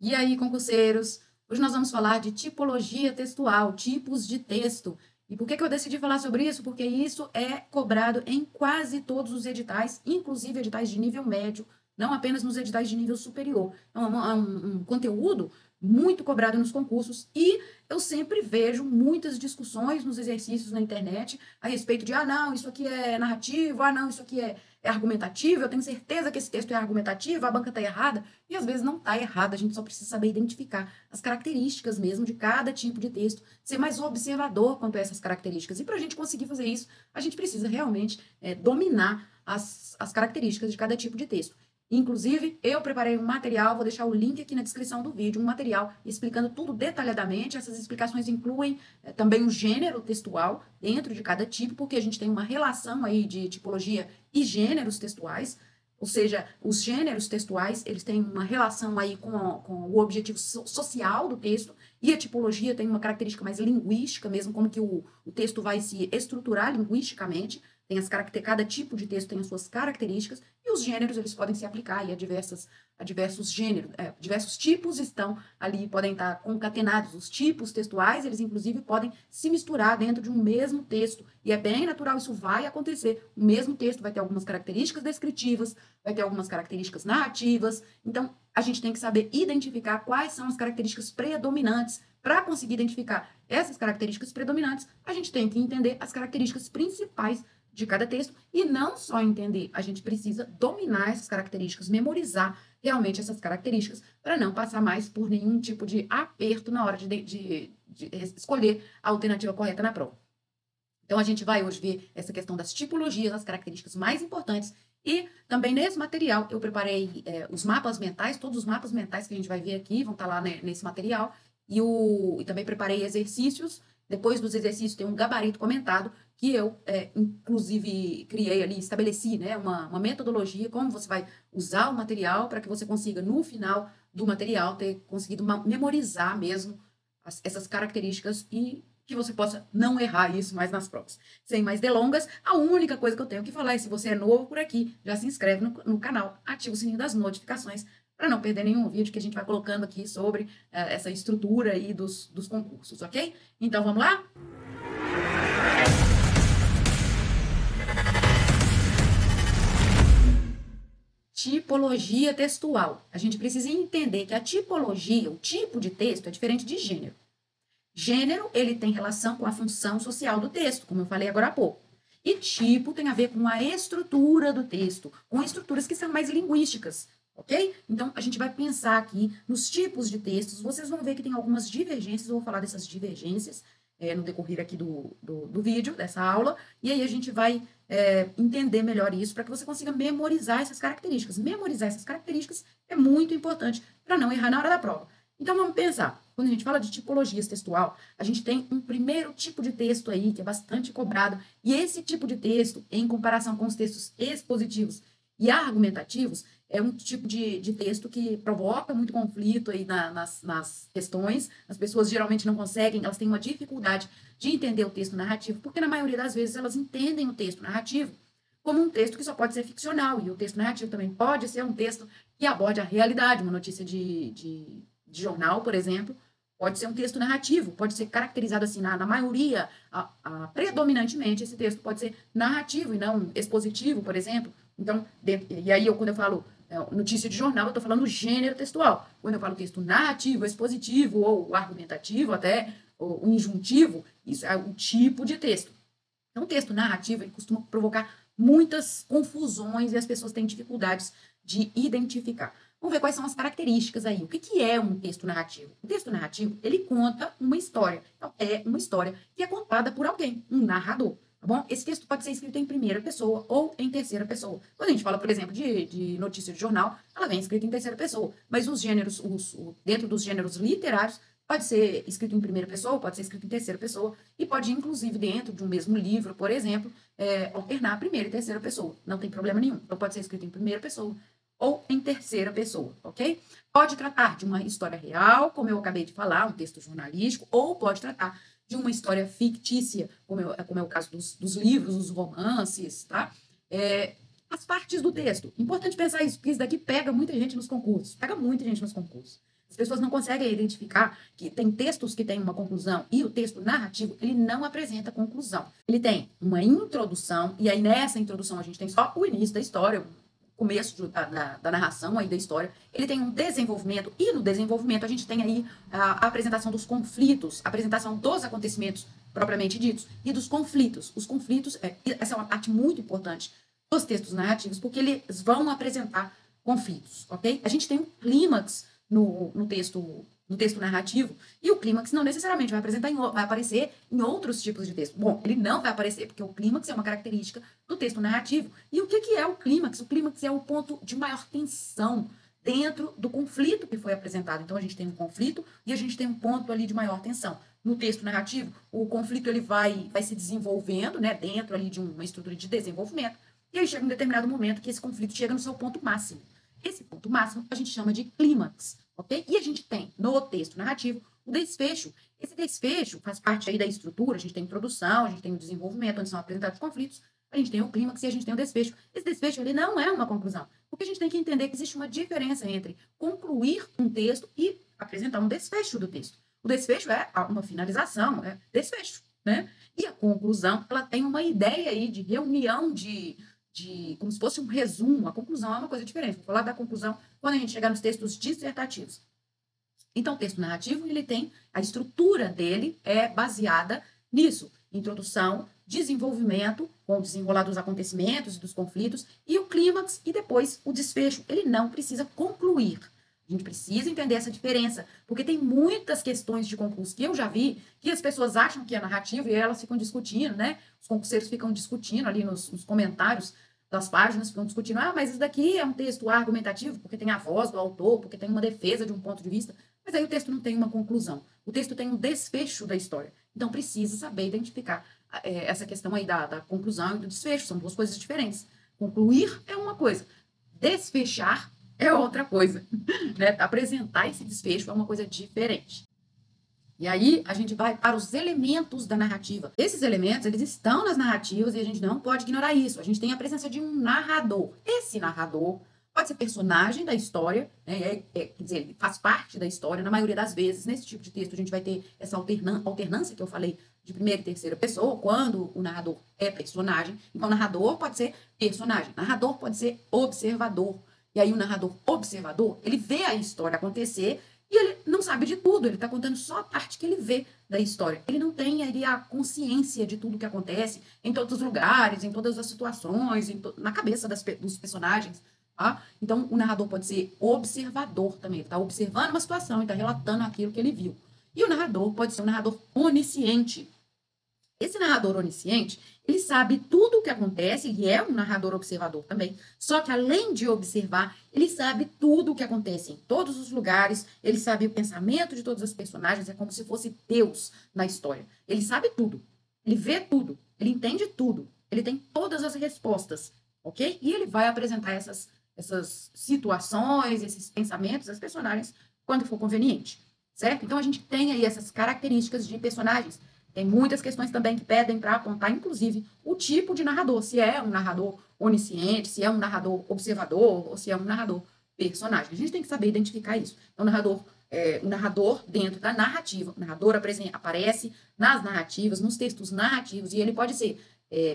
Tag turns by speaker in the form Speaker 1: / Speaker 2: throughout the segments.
Speaker 1: E aí, concurseiros? Hoje nós vamos falar de tipologia textual, tipos de texto. E por que eu decidi falar sobre isso? Porque isso é cobrado em quase todos os editais, inclusive editais de nível médio, não apenas nos editais de nível superior. Então, é um conteúdo muito cobrado nos concursos e eu sempre vejo muitas discussões nos exercícios na internet a respeito de, não, isso aqui é narrativo, não, isso aqui é argumentativo, eu tenho certeza que esse texto é argumentativo, a banca está errada. E às vezes não está errada, a gente só precisa saber identificar as características mesmo de cada tipo de texto, ser mais observador quanto a essas características. E para a gente conseguir fazer isso, a gente precisa realmente dominar as características de cada tipo de texto. Inclusive, eu preparei um material, vou deixar o link aqui na descrição do vídeo, um material explicando tudo detalhadamente. Essas explicações incluem também o gênero textual dentro de cada tipo, porque a gente tem uma relação aí de tipologia e gêneros textuais, ou seja, os gêneros textuais, eles têm uma relação aí com o objetivo social do texto, e a tipologia tem uma característica mais linguística mesmo, como que o texto vai se estruturar linguisticamente. Cada tipo de texto tem as suas características, e os gêneros eles podem se aplicar aí a diversos gêneros, diversos tipos estão ali, podem estar concatenados. Os tipos textuais, eles inclusive podem se misturar dentro de um mesmo texto, e é bem natural, isso vai acontecer. O mesmo texto vai ter algumas características descritivas, vai ter algumas características narrativas, então a gente tem que saber identificar quais são as características predominantes. Para conseguir identificar essas características predominantes, a gente tem que entender as características principais de cada texto, e não só entender, a gente precisa dominar essas características, memorizar realmente essas características, para não passar mais por nenhum tipo de aperto na hora de escolher a alternativa correta na prova. Então, a gente vai hoje ver essa questão das tipologias, as características mais importantes, e também nesse material eu preparei os mapas mentais, todos os mapas mentais que a gente vai ver aqui vão estar lá nesse material, e também preparei exercícios. Depois dos exercícios tem um gabarito comentado, que eu, inclusive, criei ali, estabeleci uma metodologia, como você vai usar o material para que você consiga, no final do material, ter conseguido memorizar mesmo essas características e que você possa não errar isso mais nas provas. Sem mais delongas, a única coisa que eu tenho que falar é, se você é novo por aqui, já se inscreve no canal, ativa o sininho das notificações, para não perder nenhum vídeo que a gente vai colocando aqui sobre essa estrutura aí dos concursos, ok? Então, vamos lá? Tipologia textual. A gente precisa entender que a tipologia, o tipo de texto, é diferente de gênero. Gênero, ele tem relação com a função social do texto, como eu falei agora há pouco. E tipo tem a ver com a estrutura do texto, com estruturas que são mais linguísticas, ok? Então, a gente vai pensar aqui nos tipos de textos. Vocês vão ver que tem algumas divergências, eu vou falar dessas divergências no decorrer aqui do vídeo, dessa aula, e aí a gente vai entender melhor isso para que você consiga memorizar essas características. Memorizar essas características é muito importante para não errar na hora da prova. Então, vamos pensar. Quando a gente fala de tipologias textual, a gente tem um primeiro tipo de texto aí, que é bastante cobrado, e esse tipo de texto, em comparação com os textos expositivos e argumentativos, é um tipo de texto que provoca muito conflito aí nas questões. As pessoas geralmente não conseguem, elas têm uma dificuldade de entender o texto narrativo, porque na maioria das vezes elas entendem o texto narrativo como um texto que só pode ser ficcional, e o texto narrativo também pode ser um texto que aborde a realidade, uma notícia de jornal, por exemplo, pode ser um texto narrativo, pode ser caracterizado assim, na maioria, predominantemente, esse texto pode ser narrativo e não expositivo, por exemplo. Então, e aí, quando eu falo notícia de jornal, eu estou falando gênero textual. Quando eu falo texto narrativo, expositivo, ou argumentativo até, ou injuntivo, isso é o tipo de texto. Então, o texto narrativo, ele costuma provocar muitas confusões e as pessoas têm dificuldades de identificar. Vamos ver quais são as características aí. O que é um texto narrativo? O texto narrativo, ele conta uma história. Então, é uma história que é contada por alguém, um narrador. Tá bom? Esse texto pode ser escrito em primeira pessoa ou em terceira pessoa. Quando a gente fala, por exemplo, de notícia de jornal, ela vem escrita em terceira pessoa. Mas os gêneros, dentro dos gêneros literários, pode ser escrito em primeira pessoa, pode ser escrito em terceira pessoa, e pode, inclusive, dentro de um mesmo livro, por exemplo, alternar primeira e terceira pessoa. Não tem problema nenhum. Então, pode ser escrito em primeira pessoa ou em terceira pessoa, ok? Pode tratar de uma história real, como eu acabei de falar, um texto jornalístico, ou pode tratar de uma história fictícia, como é o caso dos livros, dos romances, tá? As partes do texto. Importante pensar isso, porque isso daqui pega muita gente nos concursos. Pega muita gente nos concursos. As pessoas não conseguem identificar que tem textos que têm uma conclusão e o texto narrativo, ele não apresenta conclusão. Ele tem uma introdução, e aí nessa introdução a gente tem só o início da história, o começo da narração aí da história. Ele tem um desenvolvimento, e no desenvolvimento a gente tem aí a apresentação dos conflitos, a apresentação dos acontecimentos propriamente ditos e dos conflitos. Os conflitos, essa é uma parte muito importante dos textos narrativos, porque eles vão apresentar conflitos, ok? A gente tem um clímax no texto narrativo, e o clímax não necessariamente vai aparecer em outros tipos de texto. Bom, ele não vai aparecer, porque o clímax é uma característica do texto narrativo. E o que é o clímax? O clímax é o ponto de maior tensão dentro do conflito que foi apresentado. Então, a gente tem um conflito e a gente tem um ponto ali de maior tensão. No texto narrativo, o conflito ele vai se desenvolvendo, né, dentro ali de uma estrutura de desenvolvimento, e aí chega um determinado momento que esse conflito chega no seu ponto máximo. Esse ponto máximo a gente chama de clímax, ok? E a gente tem no texto narrativo o desfecho. Esse desfecho faz parte aí da estrutura, a gente tem introdução, a gente tem o desenvolvimento, onde são apresentados os conflitos, a gente tem o clímax e a gente tem o desfecho. Esse desfecho ele não é uma conclusão, porque a gente tem que entender que existe uma diferença entre concluir um texto e apresentar um desfecho do texto. O desfecho é uma finalização, é desfecho, né? E a conclusão, ela tem uma ideia aí de reunião de como se fosse um resumo. A conclusão é uma coisa diferente. Vou falar da conclusão quando a gente chegar nos textos dissertativos. Então, o texto narrativo, ele tem, a estrutura dele é baseada nisso. Introdução, desenvolvimento, com o desenrolar dos acontecimentos e dos conflitos, e o clímax, e depois o desfecho. Ele não precisa concluir. A gente precisa entender essa diferença, porque tem muitas questões de concurso que eu já vi, que as pessoas acham que é narrativo e elas ficam discutindo, né? Os concurseiros ficam discutindo ali nos comentários das páginas, ficam discutindo, mas isso daqui é um texto argumentativo, porque tem a voz do autor, porque tem uma defesa de um ponto de vista, mas aí o texto não tem uma conclusão. O texto tem um desfecho da história. Então, precisa saber identificar essa questão aí da conclusão e do desfecho. São duas coisas diferentes. Concluir é uma coisa. Desfechar é outra coisa. Né? Apresentar esse desfecho é uma coisa diferente. E aí, a gente vai para os elementos da narrativa. Esses elementos, eles estão nas narrativas e a gente não pode ignorar isso. A gente tem a presença de um narrador. Esse narrador pode ser personagem da história, né? Quer dizer, ele faz parte da história. Na maioria das vezes, nesse tipo de texto, a gente vai ter essa alternância que eu falei de primeira e terceira pessoa, quando o narrador é personagem. Então, narrador pode ser personagem. Narrador pode ser observador. E aí, o narrador observador, ele vê a história acontecer e ele não sabe de tudo, ele está contando só a parte que ele vê da história. Ele não tem ali a consciência de tudo que acontece em todos os lugares, em todas as situações, na cabeça dos personagens. Tá? Então, o narrador pode ser observador também. Ele está observando uma situação e está relatando aquilo que ele viu. E o narrador pode ser um narrador onisciente. Esse narrador onisciente, ele sabe tudo o que acontece, ele é um narrador observador também, só que além de observar, ele sabe tudo o que acontece em todos os lugares, ele sabe o pensamento de todos os personagens, é como se fosse Deus na história. Ele sabe tudo, ele vê tudo, ele entende tudo, ele tem todas as respostas, ok? E ele vai apresentar essas situações, esses pensamentos, as personagens, quando for conveniente, certo? Então, a gente tem aí essas características de personagens. Tem muitas questões também que pedem para apontar, inclusive, o tipo de narrador. Se é um narrador onisciente, se é um narrador observador, ou se é um narrador personagem. A gente tem que saber identificar isso. Então, o narrador dentro da narrativa. O narrador aparece nas narrativas, nos textos narrativos, e ele pode ser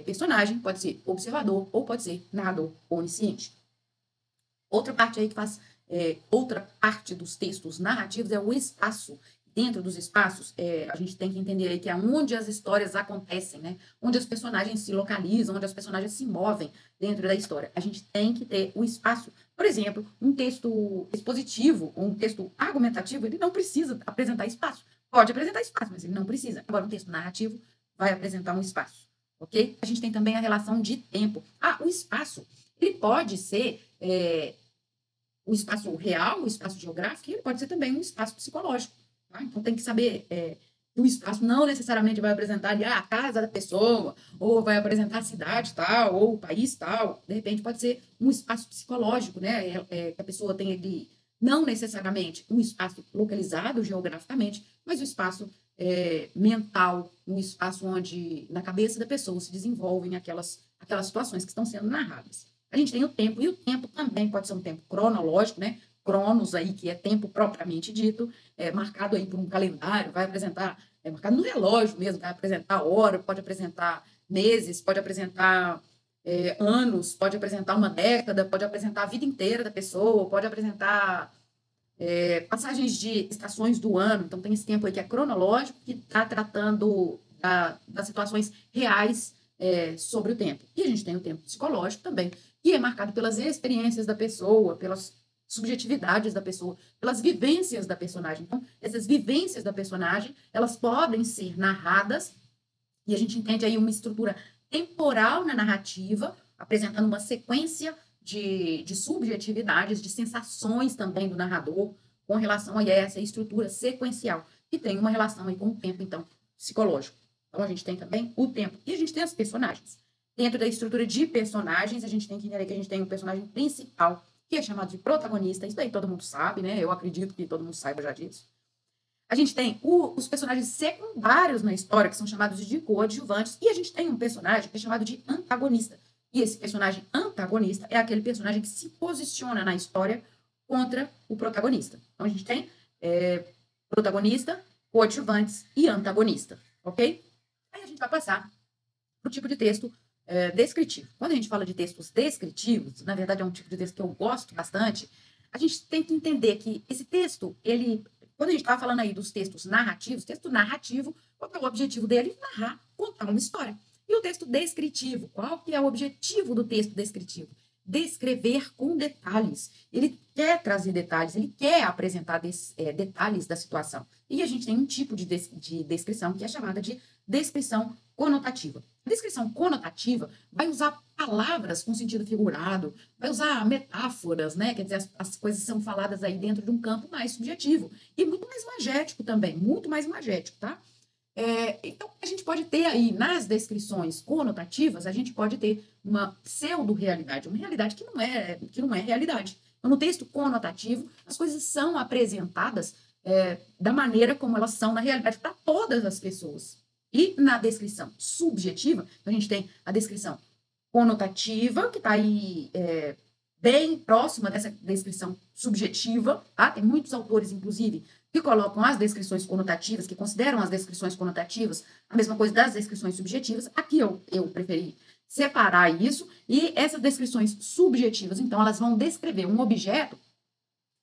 Speaker 1: personagem, pode ser observador, ou pode ser narrador onisciente. Outra parte aí que faz... outra parte dos textos narrativos é o espaço. Dentro dos espaços, a gente tem que entender aí que é onde as histórias acontecem, né? Onde os personagens se localizam, onde os personagens se movem dentro da história. A gente tem que ter o espaço. Por exemplo, um texto expositivo, um texto argumentativo, ele não precisa apresentar espaço. Pode apresentar espaço, mas ele não precisa. Agora, um texto narrativo vai apresentar um espaço, ok? A gente tem também a relação de tempo. O espaço, ele pode ser o espaço real, o espaço geográfico, e ele pode ser também um espaço psicológico. Tá? Então, tem que saber que o espaço não necessariamente vai apresentar ali, a casa da pessoa, ou vai apresentar a cidade tal, ou o país tal. De repente, pode ser um espaço psicológico, né? Que a pessoa tem ali, não necessariamente um espaço localizado geograficamente, mas um espaço mental, um espaço onde, na cabeça da pessoa, se desenvolvem aquelas situações que estão sendo narradas. A gente tem o tempo, e o tempo também pode ser um tempo cronológico, né? cronos aí, que é tempo propriamente dito, marcado aí por um calendário, vai apresentar, marcado no relógio mesmo, vai apresentar hora, pode apresentar meses, pode apresentar anos, pode apresentar uma década, pode apresentar a vida inteira da pessoa, pode apresentar passagens de estações do ano. Então, tem esse tempo aí que é cronológico, que está tratando das situações reais sobre o tempo. E a gente tem o tempo psicológico também, que é marcado pelas experiências da pessoa, pelas subjetividades da pessoa, pelas vivências da personagem. Então, essas vivências da personagem, elas podem ser narradas, e a gente entende aí uma estrutura temporal na narrativa, apresentando uma sequência de subjetividades, de sensações também do narrador, com relação a essa estrutura sequencial, que tem uma relação aí com o tempo, então, psicológico. Então, a gente tem também o tempo. E a gente tem as personagens. Dentro da estrutura de personagens, a gente tem que entender que a gente tem um personagem principal, que é chamado de protagonista. Isso daí todo mundo sabe, né? Eu acredito que todo mundo saiba já disso. A gente tem os personagens secundários na história, que são chamados de coadjuvantes, e a gente tem um personagem que é chamado de antagonista. E esse personagem antagonista é aquele personagem que se posiciona na história contra o protagonista. Então, a gente tem protagonista, coadjuvantes e antagonista, ok? Aí a gente vai passar para o tipo de texto descritivo. Quando a gente fala de textos descritivos, na verdade é um tipo de texto que eu gosto bastante, a gente tem que entender que esse texto, quando a gente estava falando aí dos textos narrativos, texto narrativo, qual é o objetivo dele? Narrar, contar uma história. E o texto descritivo, qual que é o objetivo do texto descritivo? Descrever com detalhes. Ele quer trazer detalhes, ele quer apresentar detalhes da situação. E a gente tem um tipo de descrição que é chamada de descrição conotativa. A descrição conotativa vai usar palavras com sentido figurado, vai usar metáforas, né? Quer dizer, as coisas são faladas aí dentro de um campo mais subjetivo e muito mais magético também, muito mais magético, tá? Então, a gente pode ter aí, nas descrições conotativas, a gente pode ter uma pseudo-realidade, uma realidade que não é realidade. Então, no texto conotativo, as coisas são apresentadas da maneira como elas são na realidade para todas as pessoas. E na descrição subjetiva, a gente tem a descrição conotativa, que está aí bem próxima dessa descrição subjetiva, tá? Tem muitos autores, inclusive, que colocam as descrições conotativas, que consideram as descrições conotativas a mesma coisa das descrições subjetivas. Aqui eu preferi separar isso, e essas descrições subjetivas, então, elas vão descrever um objeto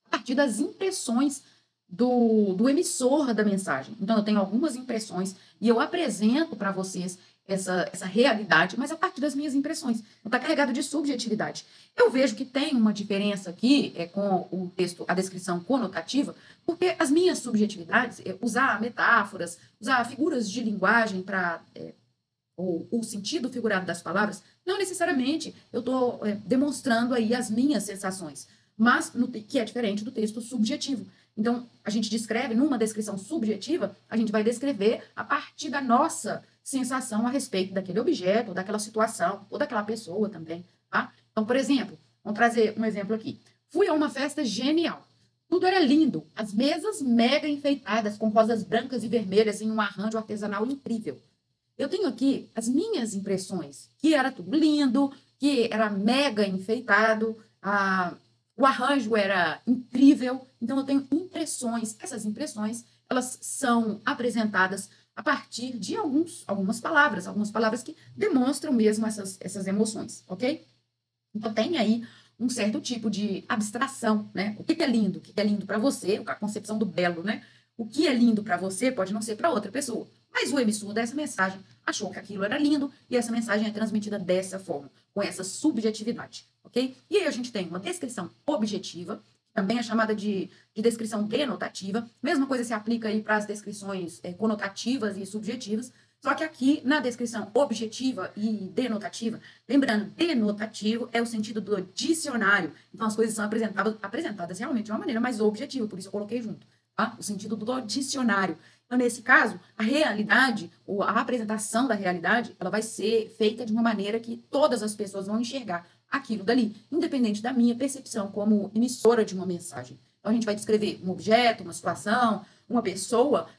Speaker 1: a partir das impressões do emissor da mensagem. Então, eu tenho algumas impressões e eu apresento para vocês essa realidade, mas a partir das minhas impressões. Não está carregado de subjetividade. Eu vejo que tem uma diferença aqui com o texto, a descrição conotativa, porque as minhas subjetividades, usar metáforas, usar figuras de linguagem para o sentido figurado das palavras, não necessariamente eu estou demonstrando aí as minhas sensações, mas que é diferente do texto subjetivo. Então, a gente descreve, numa descrição subjetiva, a gente vai descrever a partir da nossa sensação a respeito daquele objeto, ou daquela situação, ou daquela pessoa também, tá? Então, por exemplo, vamos trazer um exemplo aqui. Fui a uma festa genial. Tudo era lindo. As mesas mega enfeitadas, com rosas brancas e vermelhas em um arranjo artesanal incrível. Eu tenho aqui as minhas impressões, que era tudo lindo, que era mega enfeitado, o arranjo era incrível. Então, eu tenho impressões. Essas impressões, elas são apresentadas a partir de algumas palavras que demonstram mesmo essas emoções, ok? Então, tem aí um certo tipo de abstração, né? O que é lindo? O que é lindo para você? A concepção do belo, né? O que é lindo para você pode não ser para outra pessoa. Mas o emissor dessa mensagem achou que aquilo era lindo e essa mensagem é transmitida dessa forma, com essa subjetividade, ok? E aí a gente tem uma descrição objetiva, também é chamada de descrição denotativa. Mesma coisa se aplica aí para as descrições conotativas e subjetivas, só que aqui, na descrição objetiva e denotativa, lembrando, denotativo é o sentido do dicionário. Então, as coisas são apresentadas realmente de uma maneira mais objetiva, por isso eu coloquei junto, tá? O sentido do dicionário. Então, nesse caso, a realidade, ou a apresentação da realidade, ela vai ser feita de uma maneira que todas as pessoas vão enxergar aquilo dali, independente da minha percepção como emissora de uma mensagem. Então, a gente vai descrever um objeto, uma situação, uma pessoa,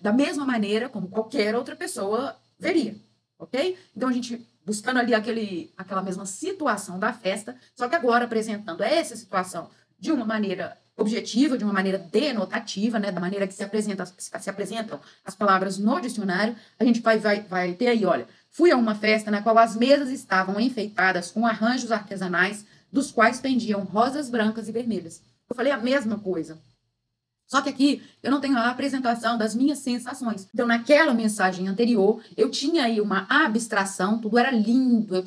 Speaker 1: da mesma maneira como qualquer outra pessoa veria, ok? Então, a gente buscando ali aquela mesma situação da festa, só que agora apresentando essa situação de uma maneira objetiva, de uma maneira denotativa, né, da maneira que se apresentam as palavras no dicionário, a gente vai ter aí, olha, fui a uma festa na qual as mesas estavam enfeitadas com arranjos artesanais, dos quais pendiam rosas brancas e vermelhas. Eu falei a mesma coisa. Só que aqui eu não tenho a apresentação das minhas sensações. Então, naquela mensagem anterior, eu tinha aí uma abstração, tudo era lindo,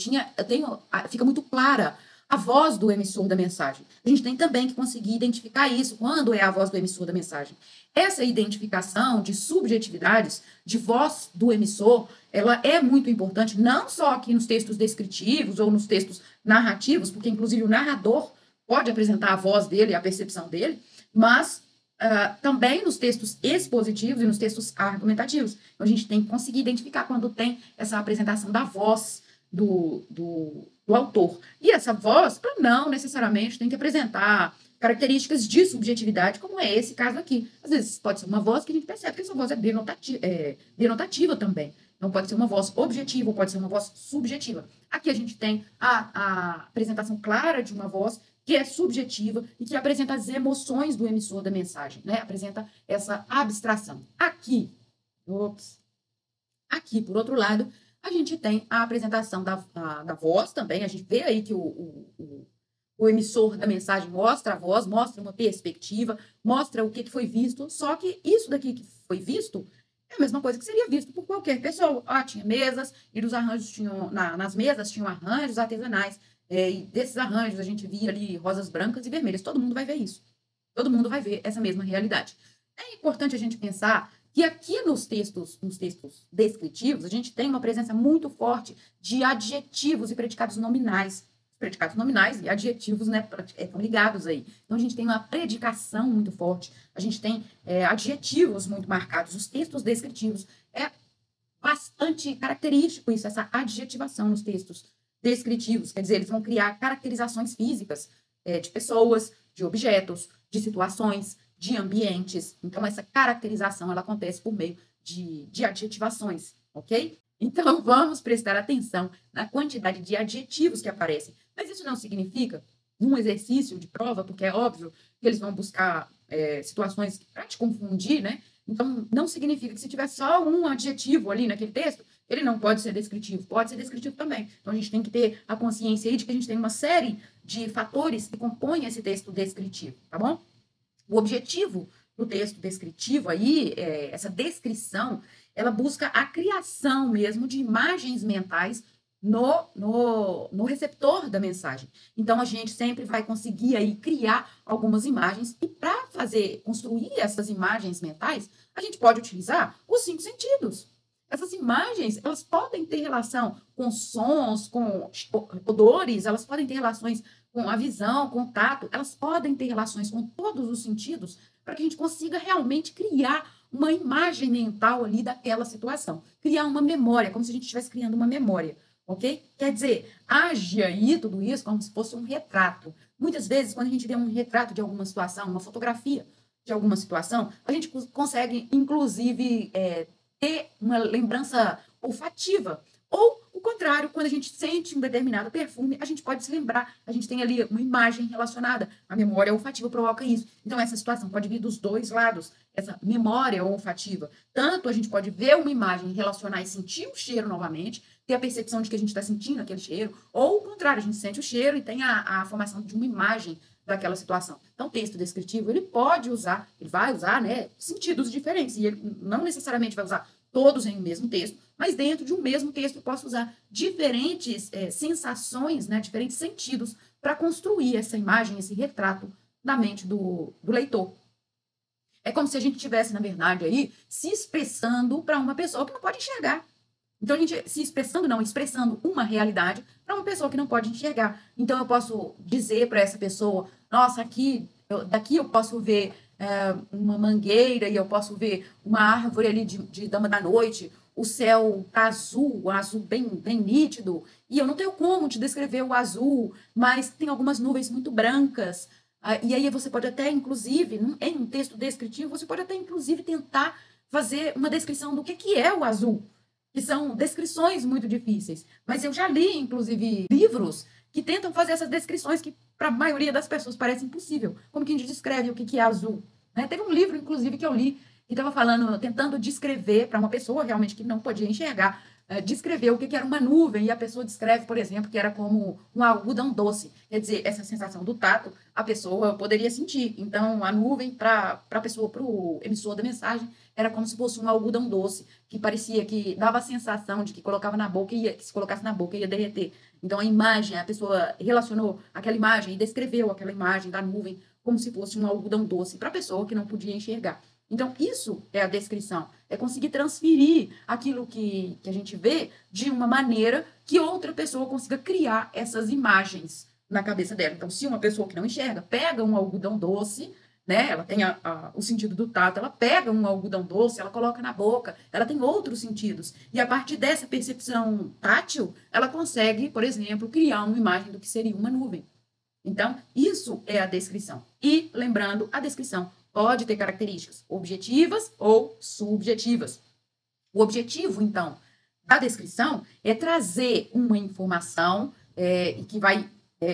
Speaker 1: fica muito clara a voz do emissor da mensagem. A gente tem também que conseguir identificar isso, quando é a voz do emissor da mensagem. Essa identificação de subjetividades, de voz do emissor, ela é muito importante, não só aqui nos textos descritivos ou nos textos narrativos, porque inclusive o narrador pode apresentar a voz dele, a percepção dele, mas também nos textos expositivos e nos textos argumentativos. Então, a gente tem que conseguir identificar quando tem essa apresentação da voz do autor. E essa voz, não necessariamente tem que apresentar características de subjetividade, como é esse caso aqui. Às vezes pode ser uma voz que a gente percebe que essa voz é denotativa também. Então, pode ser uma voz objetiva, ou pode ser uma voz subjetiva. Aqui a gente tem a apresentação clara de uma voz que é subjetiva e que apresenta as emoções do emissor da mensagem, né? Apresenta essa abstração. Aqui, por outro lado, a gente tem a apresentação da voz também. A gente vê aí que o emissor da mensagem mostra a voz, mostra uma perspectiva, mostra o que foi visto, só que isso daqui que foi visto é a mesma coisa que seria visto por qualquer pessoa. Tinha mesas, e nos arranjos nas mesas tinham arranjos artesanais, e desses arranjos a gente via ali rosas brancas e vermelhas. Todo mundo vai ver isso. Todo mundo vai ver essa mesma realidade. É importante a gente pensar que aqui nos textos descritivos, a gente tem uma presença muito forte de adjetivos e predicados nominais. Predicados nominais e adjetivos, né, estão ligados aí. Então, a gente tem uma predicação muito forte, a gente tem adjetivos muito marcados. Os textos descritivos é bastante característico isso, essa adjetivação nos textos descritivos. Quer dizer, eles vão criar caracterizações físicas de pessoas, de objetos, de situações, de ambientes. Então, essa caracterização ela acontece por meio de adjetivações, ok? Então, vamos prestar atenção na quantidade de adjetivos que aparecem. Mas isso não significa, num exercício de prova, porque é óbvio que eles vão buscar situações para te confundir, né? Então, não significa que se tiver só um adjetivo ali naquele texto, ele não pode ser descritivo. Pode ser descritivo também. Então, a gente tem que ter a consciência aí de que a gente tem uma série de fatores que compõem esse texto descritivo, tá bom? O objetivo do texto descritivo aí, essa descrição, ela busca a criação mesmo de imagens mentais no receptor da mensagem. Então, a gente sempre vai conseguir aí criar algumas imagens, e para construir essas imagens mentais, a gente pode utilizar os 5 sentidos. Essas imagens, elas podem ter relação com sons, com odores, elas podem ter relações com a visão, com o tato, elas podem ter relações com todos os sentidos para que a gente consiga realmente criar uma imagem mental ali daquela situação. Criar uma memória, como se a gente estivesse criando uma memória, ok? Quer dizer, age aí tudo isso como se fosse um retrato. Muitas vezes, quando a gente vê um retrato de alguma situação, uma fotografia de alguma situação, a gente consegue, inclusive, ter uma lembrança olfativa. Ou o contrário, quando a gente sente um determinado perfume, a gente pode se lembrar, a gente tem ali uma imagem relacionada. A memória olfativa provoca isso. Então, essa situação pode vir dos dois lados, essa memória olfativa. Tanto a gente pode ver uma imagem, relacionar e sentir o cheiro novamente, ter a percepção de que a gente está sentindo aquele cheiro, ou o contrário, a gente sente o cheiro e tem a formação de uma imagem daquela situação. Então, o texto descritivo, ele vai usar, né, sentidos diferentes, e ele não necessariamente vai usar todos em um mesmo texto, mas dentro de um mesmo texto eu posso usar diferentes sensações, né, diferentes sentidos para construir essa imagem, esse retrato na mente do leitor. É como se a gente estivesse, na verdade, aí se expressando para uma pessoa que não pode enxergar. Então, a gente expressando uma realidade para uma pessoa que não pode enxergar. Então, eu posso dizer para essa pessoa, nossa, daqui eu posso ver uma mangueira, e eu posso ver uma árvore ali de dama da noite, o céu tá azul, um azul bem, bem nítido, e eu não tenho como te descrever o azul, mas tem algumas nuvens muito brancas. E aí você pode até, inclusive, em um texto descritivo, você pode até, inclusive, tentar fazer uma descrição do que é o azul, que são descrições muito difíceis. Mas eu já li, inclusive, livros que tentam fazer essas descrições que para a maioria das pessoas parece impossível. Como que a gente descreve o que é azul? Né? Teve um livro, inclusive, que eu li, que estava falando, tentando descrever para uma pessoa realmente que não podia enxergar, descrever o que era uma nuvem, e a pessoa descreve, por exemplo, que era como um algodão doce. Quer dizer, essa sensação do tato, a pessoa poderia sentir. Então, a nuvem, para a pessoa, para o emissor da mensagem, era como se fosse um algodão doce, que parecia que dava a sensação de que colocava na boca, que se colocasse na boca ia derreter. Então, a imagem, a pessoa relacionou aquela imagem e descreveu aquela imagem da nuvem como se fosse um algodão doce para a pessoa que não podia enxergar. Então, isso é a descrição, é conseguir transferir aquilo que a gente vê de uma maneira que outra pessoa consiga criar essas imagens na cabeça dela. Então, se uma pessoa que não enxerga pega um algodão doce, né, ela tem o sentido do tato, ela pega um algodão doce, ela coloca na boca, ela tem outros sentidos. E a partir dessa percepção tátil, ela consegue, por exemplo, criar uma imagem do que seria uma nuvem. Então, isso é a descrição. E, lembrando, a descrição pode ter características objetivas ou subjetivas. O objetivo, então, da descrição é trazer uma informação que vai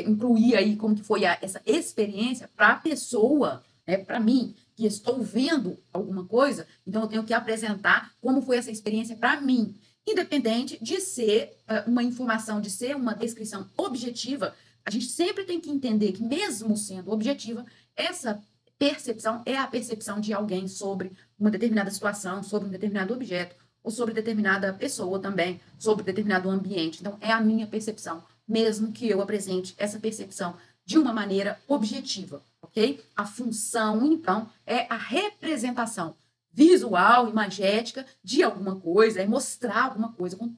Speaker 1: incluir aí como que foi essa experiência para a pessoa, para mim, que estou vendo alguma coisa, então eu tenho que apresentar como foi essa experiência para mim, independente de ser uma informação, de ser uma descrição objetiva. A gente sempre tem que entender que, mesmo sendo objetiva, essa percepção é a percepção de alguém sobre uma determinada situação, sobre um determinado objeto, ou sobre determinada pessoa também, sobre determinado ambiente. Então, é a minha percepção, mesmo que eu apresente essa percepção de uma maneira objetiva, ok? A função, então, é a representação visual, imagética de alguma coisa, é mostrar alguma coisa com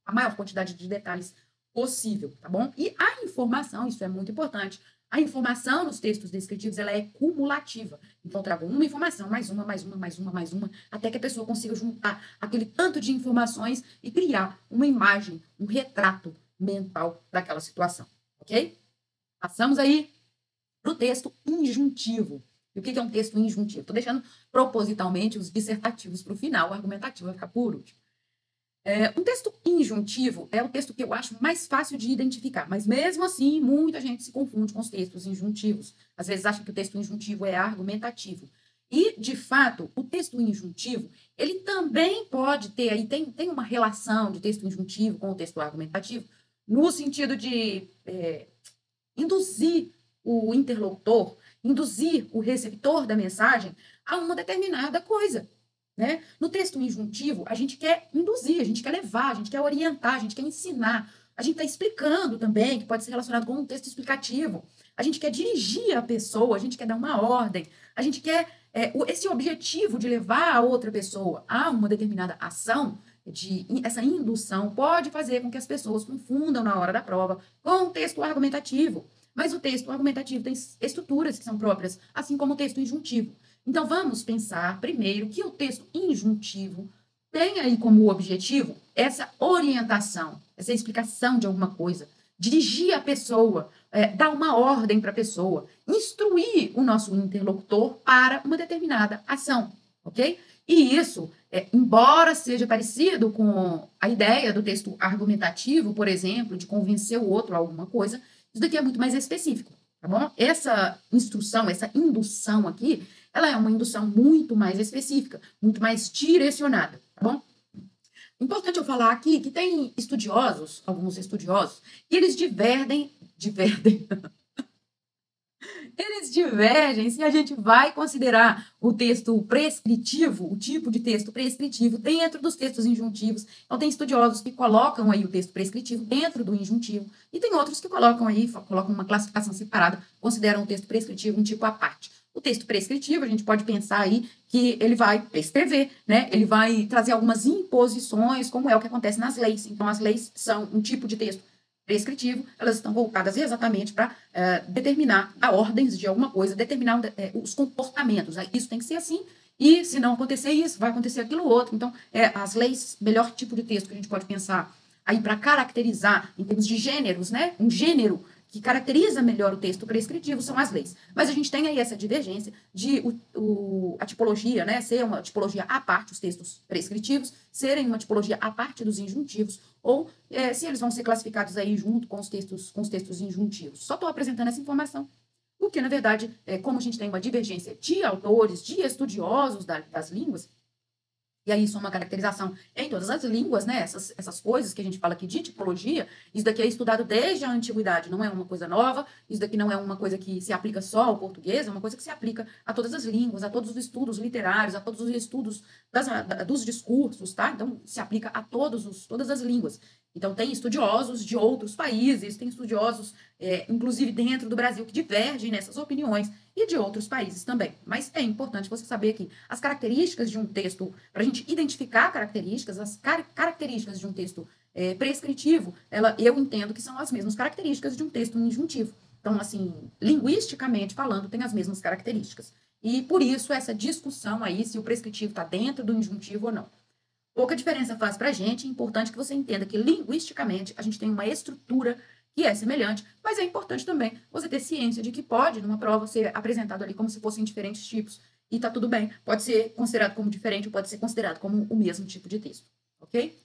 Speaker 1: a maior quantidade de detalhes possível, tá bom? E a informação, isso é muito importante, a informação nos textos descritivos, ela é cumulativa. Então, eu trago uma informação, mais uma, mais uma, mais uma, mais uma, até que a pessoa consiga juntar aquele tanto de informações e criar uma imagem, um retrato mental daquela situação, ok? Passamos aí para o texto injuntivo. E o que é um texto injuntivo? Estou deixando propositalmente os dissertativos para o final, o argumentativo vai ficar por último. Um texto injuntivo é o texto que eu acho mais fácil de identificar, mas mesmo assim, muita gente se confunde com os textos injuntivos. Às vezes acha que o texto injuntivo é argumentativo. E, de fato, o texto injuntivo, ele também pode ter, aí tem uma relação de texto injuntivo com o texto argumentativo, no sentido de induzir o interlocutor, induzir o receptor da mensagem a uma determinada coisa. Né? No texto injuntivo, a gente quer induzir, a gente quer levar, a gente quer orientar, a gente quer ensinar. A gente está explicando também, que pode ser relacionado com um texto explicativo. A gente quer dirigir a pessoa, a gente quer dar uma ordem, a gente quer esse objetivo de levar a outra pessoa a uma determinada ação, essa indução pode fazer com que as pessoas confundam na hora da prova com o texto argumentativo. Mas o texto argumentativo tem estruturas que são próprias, assim como o texto injuntivo. Então, vamos pensar primeiro que o texto injuntivo tem aí como objetivo essa orientação, essa explicação de alguma coisa, dirigir a pessoa, dar uma ordem para a pessoa, instruir o nosso interlocutor para uma determinada ação, ok? E isso, embora seja parecido com a ideia do texto argumentativo, por exemplo, de convencer o outro a alguma coisa, isso daqui é muito mais específico, tá bom? Essa instrução, essa indução aqui, ela é uma indução muito mais específica, muito mais direcionada, tá bom? Importante eu falar aqui que tem estudiosos, alguns estudiosos, que eles eles divergem se a gente vai considerar o texto prescritivo, o tipo de texto prescritivo, dentro dos textos injuntivos. Então, tem estudiosos que colocam aí o texto prescritivo dentro do injuntivo, e tem outros que colocam uma classificação separada, consideram o texto prescritivo um tipo à parte. O texto prescritivo, a gente pode pensar aí que ele vai prescrever, né? Ele vai trazer algumas imposições, como é o que acontece nas leis. Então, as leis são um tipo de texto prescritivo, elas estão voltadas exatamente para determinar a ordens de alguma coisa, determinar os comportamentos. Isso tem que ser assim, e se não acontecer isso, vai acontecer aquilo outro. Então, as leis, melhor tipo de texto que a gente pode pensar aí para caracterizar em termos de gêneros, né? Um gênero que caracteriza melhor o texto prescritivo são as leis. Mas a gente tem aí essa divergência de a tipologia, né, ser uma tipologia à parte, os textos prescritivos, serem uma tipologia à parte dos injuntivos, ou se eles vão ser classificados aí junto com os textos injuntivos. Só estou apresentando essa informação, porque, na verdade, como a gente tem uma divergência de autores, de estudiosos das línguas, e aí isso é uma caracterização em todas as línguas, né? Essas coisas que a gente fala aqui de tipologia, isso daqui é estudado desde a antiguidade, não é uma coisa nova, isso daqui não é uma coisa que se aplica só ao português, é uma coisa que se aplica a todas as línguas, a todos os estudos literários, a todos os estudos dos discursos, tá? Então, se aplica a todas as línguas. Então, tem estudiosos de outros países, tem estudiosos, inclusive dentro do Brasil, que divergem nessas opiniões, e de outros países também. Mas é importante você saber que as características de um texto, para a gente identificar características, as características de um texto prescritivo, eu entendo que são as mesmas características de um texto injuntivo. Então, assim, linguisticamente falando, tem as mesmas características. E por isso essa discussão aí, se o prescritivo está dentro do injuntivo ou não. Pouca diferença faz para a gente, é importante que você entenda que linguisticamente a gente tem uma estrutura que é semelhante, mas é importante também você ter ciência de que pode, numa prova, ser apresentado ali como se fossem diferentes tipos, e tá tudo bem. Pode ser considerado como diferente, ou pode ser considerado como o mesmo tipo de texto, ok?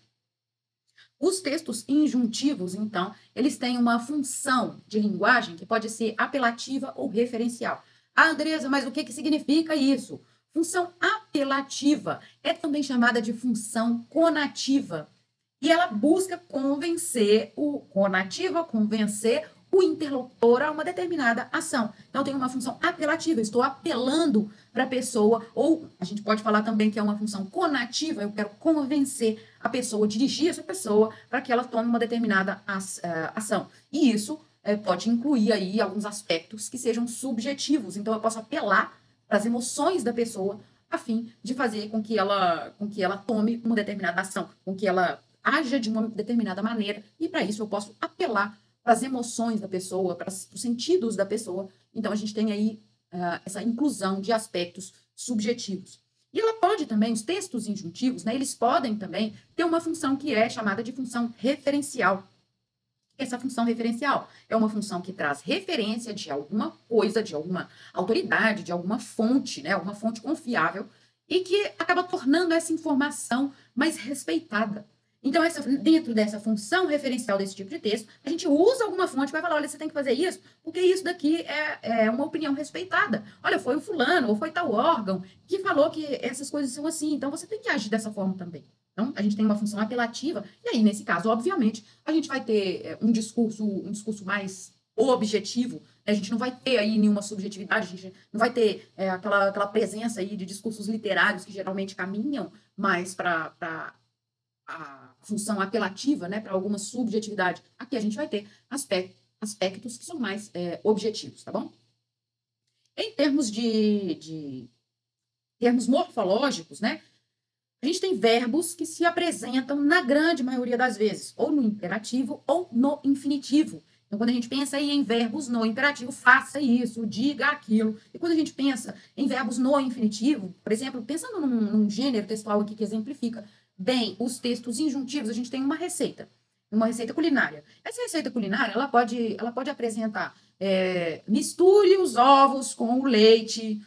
Speaker 1: Os textos injuntivos, então, eles têm uma função de linguagem que pode ser apelativa ou referencial. Ah, Andresa, mas o que significa isso? Função apelativa é também chamada de função conativa. E ela busca convencer o interlocutor a uma determinada ação. Então, tem uma função apelativa, eu estou apelando para a pessoa, ou a gente pode falar também que é uma função conativa, eu quero convencer a pessoa, dirigir essa pessoa para que ela tome uma determinada ação. E isso pode incluir aí alguns aspectos que sejam subjetivos. Então, eu posso apelar para as emoções da pessoa a fim de fazer com que ela tome uma determinada ação, com que ela haja de uma determinada maneira, e para isso eu posso apelar para as emoções da pessoa, para os sentidos da pessoa. Então, a gente tem aí essa inclusão de aspectos subjetivos. E ela pode também, os textos injuntivos, né, eles podem também ter uma função que é chamada de função referencial. Essa função referencial é uma função que traz referência de alguma coisa, de alguma autoridade, de alguma fonte, né, alguma fonte confiável, e que acaba tornando essa informação mais respeitada. Então, dentro dessa função referencial desse tipo de texto, a gente usa alguma fonte que vai falar, olha, você tem que fazer isso, porque isso daqui é uma opinião respeitada. Olha, foi o fulano, ou foi tal órgão, que falou que essas coisas são assim, então você tem que agir dessa forma também. Então, a gente tem uma função apelativa, e aí, nesse caso, obviamente, a gente vai ter um discurso mais objetivo, né? A gente não vai ter aí nenhuma subjetividade, a gente não vai ter aquela presença aí de discursos literários que geralmente caminham mais para a função apelativa, né, para alguma subjetividade. Aqui a gente vai ter aspectos que são mais objetivos, tá bom? Em termos de termos morfológicos, né, a gente tem verbos que se apresentam, na grande maioria das vezes, ou no imperativo ou no infinitivo. Então, quando a gente pensa aí em verbos no imperativo, faça isso, diga aquilo. E quando a gente pensa em verbos no infinitivo, por exemplo, pensando num gênero textual aqui que exemplifica bem os textos injuntivos, a gente tem uma receita culinária. Essa receita culinária, ela pode apresentar misture os ovos com o leite,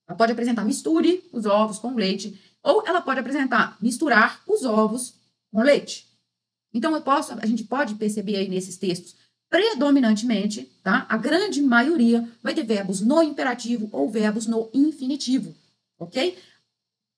Speaker 1: ela pode apresentar misture os ovos com leite, ou ela pode apresentar misturar os ovos com leite. Então, a gente pode perceber aí nesses textos, predominantemente, tá? A grande maioria vai ter verbos no imperativo ou verbos no infinitivo, ok?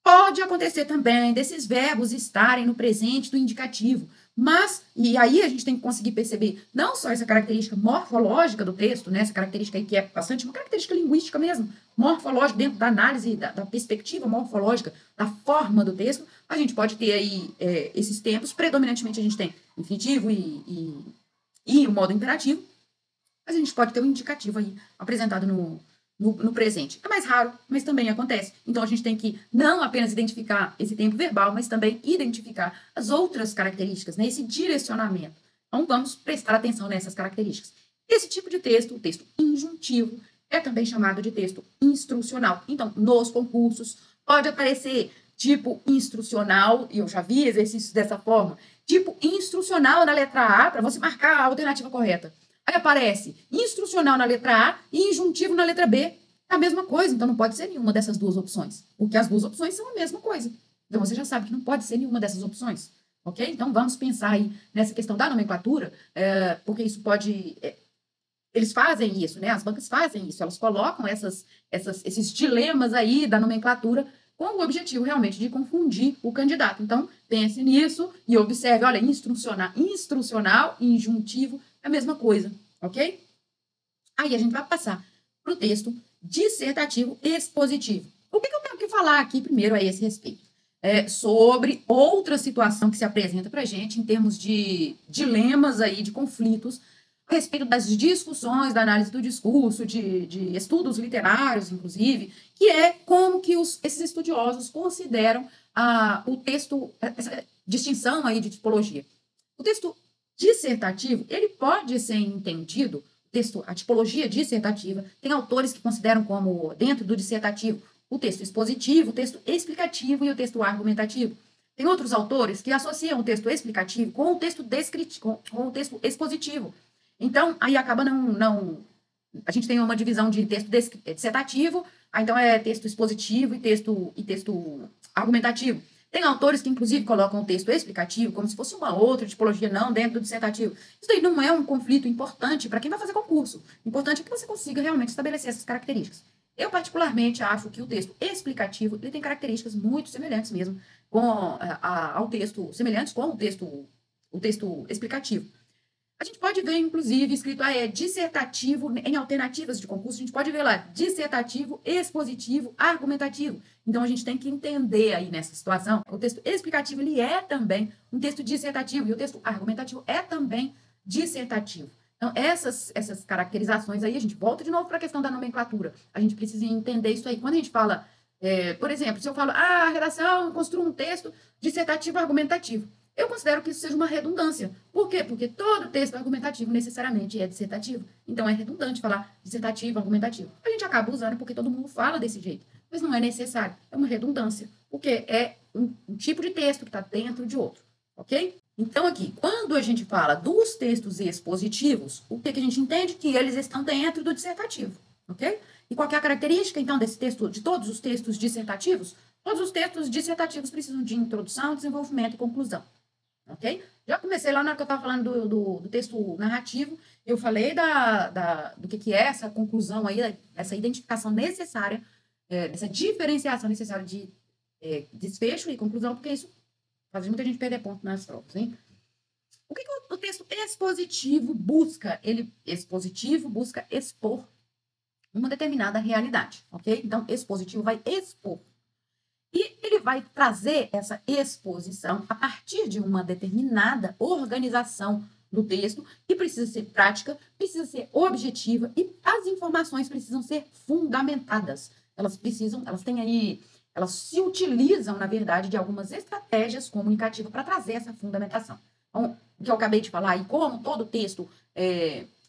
Speaker 1: Pode acontecer também desses verbos estarem no presente do indicativo, mas, e aí a gente tem que conseguir perceber não só essa característica morfológica do texto, né, essa característica aí que é bastante uma característica linguística mesmo, morfológica, dentro da análise, da perspectiva morfológica, da forma do texto, a gente pode ter aí esses tempos, predominantemente a gente tem infinitivo e o modo imperativo, mas a gente pode ter um indicativo aí apresentado no presente. É mais raro, mas também acontece. Então, a gente tem que não apenas identificar esse tempo verbal, mas também identificar as outras características, né? Esse direcionamento. Então, vamos prestar atenção nessas características. Esse tipo de texto, o texto injuntivo, é também chamado de texto instrucional. Então, nos concursos, pode aparecer tipo instrucional, e eu já vi exercícios dessa forma, tipo instrucional na letra A, para você marcar a alternativa correta. Aí aparece instrucional na letra A e injuntivo na letra B. É a mesma coisa, então não pode ser nenhuma dessas duas opções, porque as duas opções são a mesma coisa. Então você já sabe que não pode ser nenhuma dessas opções, ok? Então vamos pensar aí nessa questão da nomenclatura, porque isso pode... eles fazem isso, né? As bancas fazem isso, elas colocam esses dilemas aí da nomenclatura com o objetivo realmente de confundir o candidato. Então, pense nisso e observe, olha, instrucional e injuntivo é a mesma coisa, ok? Aí a gente vai passar para o texto dissertativo expositivo. O que eu tenho que falar aqui primeiro a esse respeito? Sobre outra situação que se apresenta para a gente em termos de dilemas aí, de conflitos, a respeito das discussões, da análise do discurso, de estudos literários, inclusive, que é como que esses estudiosos consideram o texto, essa distinção aí de tipologia. O texto dissertativo, ele pode ser entendido, a tipologia dissertativa, tem autores que consideram como, dentro do dissertativo, o texto expositivo, o texto explicativo e o texto argumentativo. Tem outros autores que associam o texto explicativo com o texto descritivo, com o texto expositivo. Então, aí acaba a gente tem uma divisão de texto dissertativo, aí então é texto expositivo e texto argumentativo. Tem autores que, inclusive, colocam o texto explicativo como se fosse uma outra tipologia, não dentro do dissertativo. Isso daí não é um conflito importante para quem vai fazer concurso. O importante é que você consiga realmente estabelecer essas características. Eu, particularmente, acho que o texto explicativo ele tem características muito semelhantes mesmo ao texto, semelhantes com o texto explicativo. A gente pode ver, inclusive, escrito dissertativo em alternativas de concurso, a gente pode ver lá dissertativo, expositivo, argumentativo. Então, a gente tem que entender aí nessa situação, o texto explicativo ele é também um texto dissertativo e o texto argumentativo é também dissertativo. Então, essas caracterizações aí, a gente volta de novo para a questão da nomenclatura. A gente precisa entender isso aí. Quando a gente fala, por exemplo, se eu falo, a redação construa um texto dissertativo argumentativo, eu considero que isso seja uma redundância. Por quê? Porque todo texto argumentativo necessariamente é dissertativo. Então, é redundante falar dissertativo, argumentativo. A gente acaba usando porque todo mundo fala desse jeito. Mas não é necessário. É uma redundância. Porque é um tipo de texto que está dentro de outro. Ok? Então, aqui, quando a gente fala dos textos expositivos, o que a gente entende? Que eles estão dentro do dissertativo. Ok? E qual é a característica, então, desse texto, de todos os textos dissertativos? Todos os textos dissertativos precisam de introdução, desenvolvimento e conclusão. Ok? Já comecei lá na hora que eu estava falando do texto narrativo, eu falei do que é essa conclusão aí, essa identificação necessária, essa diferenciação necessária de desfecho e conclusão, porque isso faz muita gente perder ponto nas provas, hein? O que o texto expositivo busca? Expositivo busca expor uma determinada realidade, ok? Então, expositivo vai expor. E ele vai trazer essa exposição a partir de uma determinada organização do texto, que precisa ser prática, precisa ser objetiva e as informações precisam ser fundamentadas. Elas se utilizam, na verdade, de algumas estratégias comunicativas para trazer essa fundamentação. Então, o que eu acabei de falar, e como todo texto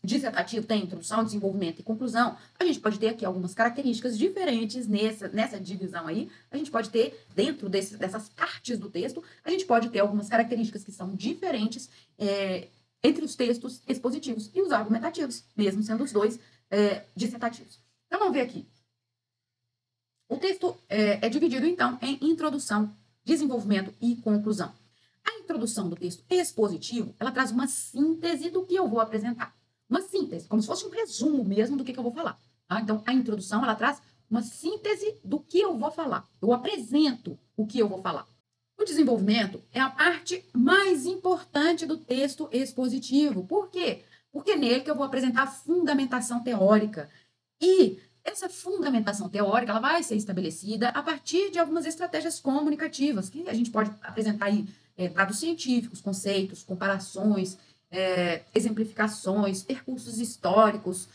Speaker 1: dissertativo tem introdução, desenvolvimento e conclusão, a gente pode ter aqui algumas características diferentes nessa divisão aí. A gente pode ter, dentro dessas partes do texto, a gente pode ter algumas características que são diferentes entre os textos expositivos e os argumentativos, mesmo sendo os dois dissertativos. Então, vamos ver aqui. O texto é dividido, então, em introdução, desenvolvimento e conclusão. A introdução do texto expositivo, ela traz uma síntese do que eu vou apresentar. Uma síntese, como se fosse um resumo mesmo do que eu vou falar. Tá? Então, a introdução, ela traz uma síntese do que eu vou falar. Eu apresento o que eu vou falar. O desenvolvimento é a parte mais importante do texto expositivo. Por quê? Porque é nele que eu vou apresentar a fundamentação teórica. E essa fundamentação teórica ela vai ser estabelecida a partir de algumas estratégias comunicativas, que a gente pode apresentar aí dados científicos, conceitos, comparações, exemplificações, percursos históricos,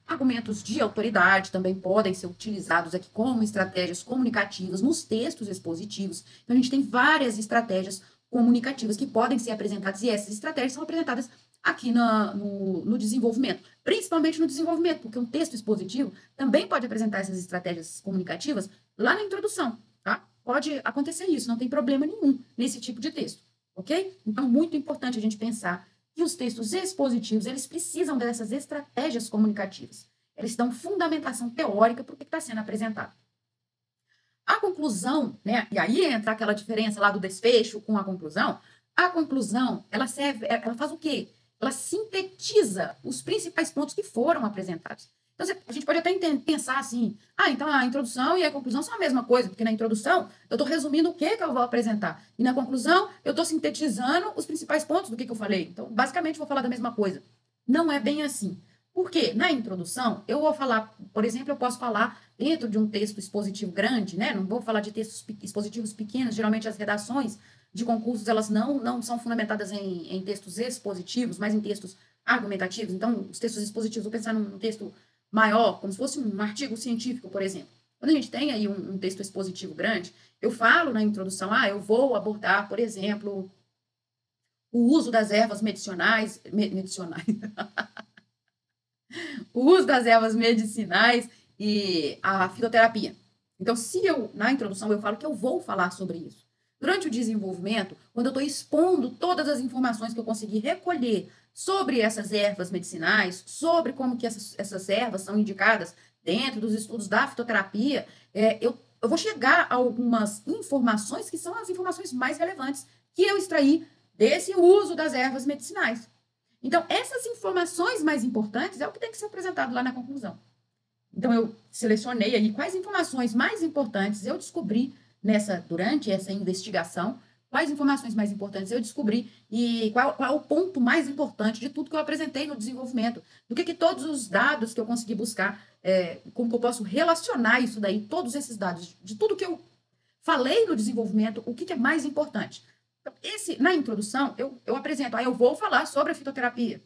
Speaker 1: argumentos de autoridade também podem ser utilizados aqui como estratégias comunicativas nos textos expositivos. Então, a gente tem várias estratégias comunicativas que podem ser apresentadas, e essas estratégias são apresentadas aqui no desenvolvimento, principalmente no desenvolvimento, porque um texto expositivo também pode apresentar essas estratégias comunicativas lá na introdução, tá? Pode acontecer isso, não tem problema nenhum nesse tipo de texto, ok? Então, muito importante a gente pensar que os textos expositivos, eles precisam dessas estratégias comunicativas. Eles dão fundamentação teórica para o que está sendo apresentado. A conclusão, né? E aí entra aquela diferença lá do desfecho com a conclusão. A conclusão, ela faz o quê? Ela sintetiza os principais pontos que foram apresentados. Então, a gente pode até pensar assim, então a introdução e a conclusão são a mesma coisa, porque na introdução eu estou resumindo o que eu vou apresentar, e na conclusão eu estou sintetizando os principais pontos do que eu falei. Então, basicamente, eu vou falar da mesma coisa. Não é bem assim. Porque na introdução, eu vou falar, por exemplo, eu posso falar dentro de um texto expositivo grande, né? Não vou falar de textos expositivos pequenos, geralmente as redações de concursos, elas não são fundamentadas em textos expositivos, mas em textos argumentativos. Então, os textos expositivos, vou pensar num texto maior, como se fosse um artigo científico, por exemplo. Quando a gente tem aí um texto expositivo grande, eu falo na introdução, eu vou abordar, por exemplo, o uso das ervas medicinais, o uso das ervas medicinais e a fitoterapia. Então, se eu, na introdução, eu falo que eu vou falar sobre isso. Durante o desenvolvimento, quando eu estou expondo todas as informações que eu consegui recolher sobre essas ervas medicinais, sobre como que essas ervas são indicadas dentro dos estudos da fitoterapia, eu vou chegar a algumas informações que são as informações mais relevantes que eu extraí desse uso das ervas medicinais. Então, essas informações mais importantes é o que tem que ser apresentado lá na conclusão. Então, eu selecionei aí quais informações mais importantes eu descobri durante essa investigação, quais informações mais importantes eu descobri e qual é o ponto mais importante de tudo que eu apresentei no desenvolvimento, do que todos os dados que eu consegui buscar, como que eu posso relacionar isso daí, todos esses dados, de tudo que eu falei no desenvolvimento, o que é mais importante. Então, na introdução, eu apresento, eu vou falar sobre a fitoterapia.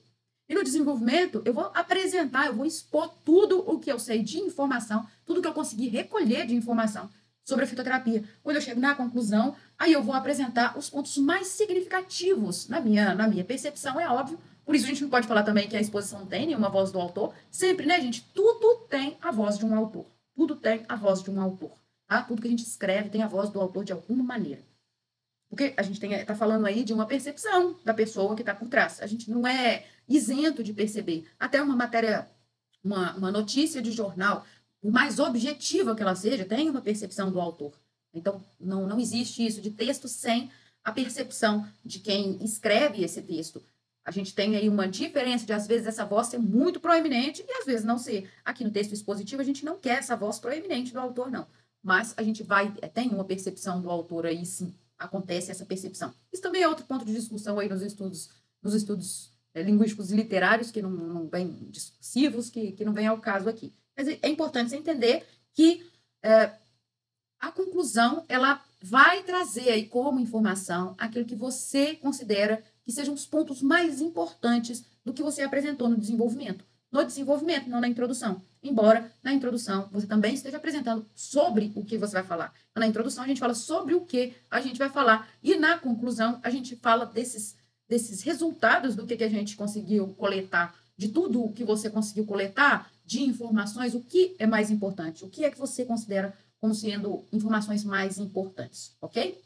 Speaker 1: E no desenvolvimento, eu vou apresentar, eu vou expor tudo o que eu sei de informação, tudo que eu consegui recolher de informação sobre a fitoterapia. Quando eu chego na conclusão, aí eu vou apresentar os pontos mais significativos na minha percepção, é óbvio. Por isso a gente não pode falar também que a exposição não tem nenhuma voz do autor. Sempre, né, gente? Tudo tem a voz de um autor. Tudo tem a voz de um autor. Tá? Tudo que a gente escreve tem a voz do autor de alguma maneira. Porque a gente está falando aí de uma percepção da pessoa que está por trás. A gente não é isento de perceber. Até uma matéria, uma notícia de jornal, por mais objetiva que ela seja, tem uma percepção do autor. Então, não existe isso de texto sem a percepção de quem escreve esse texto. A gente tem aí uma diferença de, às vezes, essa voz ser muito proeminente e, às vezes, não ser. Aqui no texto expositivo, a gente não quer essa voz proeminente do autor, não. Mas a gente tem uma percepção do autor aí, sim. Acontece essa percepção. Isso também é outro ponto de discussão aí nos estudos linguísticos e literários, que não vêm discursivos, que não vem ao caso aqui. Mas é importante você entender que a conclusão, ela vai trazer aí como informação aquilo que você considera que sejam os pontos mais importantes do que você apresentou no desenvolvimento. No desenvolvimento, não na introdução. Embora na introdução você também esteja apresentando sobre o que você vai falar. Na introdução a gente fala sobre o que a gente vai falar. E na conclusão a gente fala desses resultados do que a gente conseguiu coletar, de tudo o que você conseguiu coletar, de informações, o que é mais importante, o que é que você considera como sendo informações mais importantes, ok?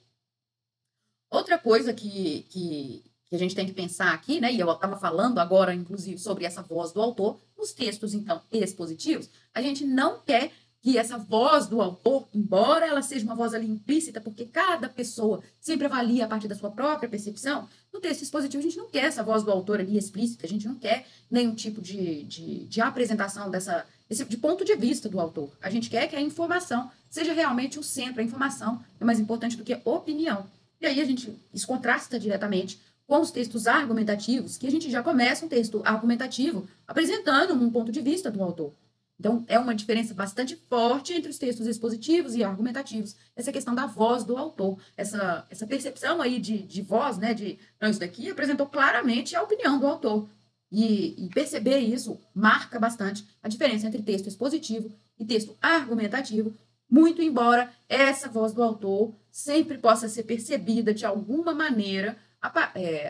Speaker 1: Outra coisa que a gente tem que pensar aqui, né? E eu estava falando agora, inclusive, sobre essa voz do autor, nos textos, então, expositivos, a gente não quer que essa voz do autor, embora ela seja uma voz ali implícita, porque cada pessoa sempre avalia a partir da sua própria percepção, no texto expositivo a gente não quer essa voz do autor ali explícita, a gente não quer nenhum tipo de apresentação de ponto de vista do autor. A gente quer que a informação seja realmente o centro, a informação é mais importante do que a opinião. E aí isso contrasta diretamente com os textos argumentativos, que a gente já começa um texto argumentativo apresentando um ponto de vista do autor. Então, é uma diferença bastante forte entre os textos expositivos e argumentativos. Essa questão da voz do autor, essa percepção aí de voz, né, não, isso daqui apresentou claramente a opinião do autor. E perceber isso marca bastante a diferença entre texto expositivo e texto argumentativo, muito embora essa voz do autor sempre possa ser percebida de alguma maneira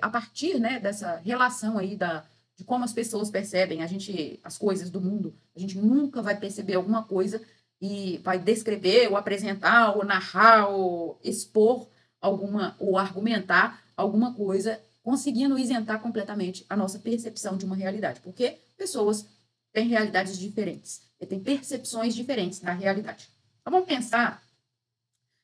Speaker 1: a partir, né, dessa relação aí de como as pessoas percebem as coisas do mundo. A gente nunca vai perceber alguma coisa e vai descrever, ou apresentar, ou narrar, ou expor ou argumentar alguma coisa conseguindo isentar completamente a nossa percepção de uma realidade, porque pessoas têm realidades diferentes, e têm percepções diferentes da realidade. Então, vamos pensar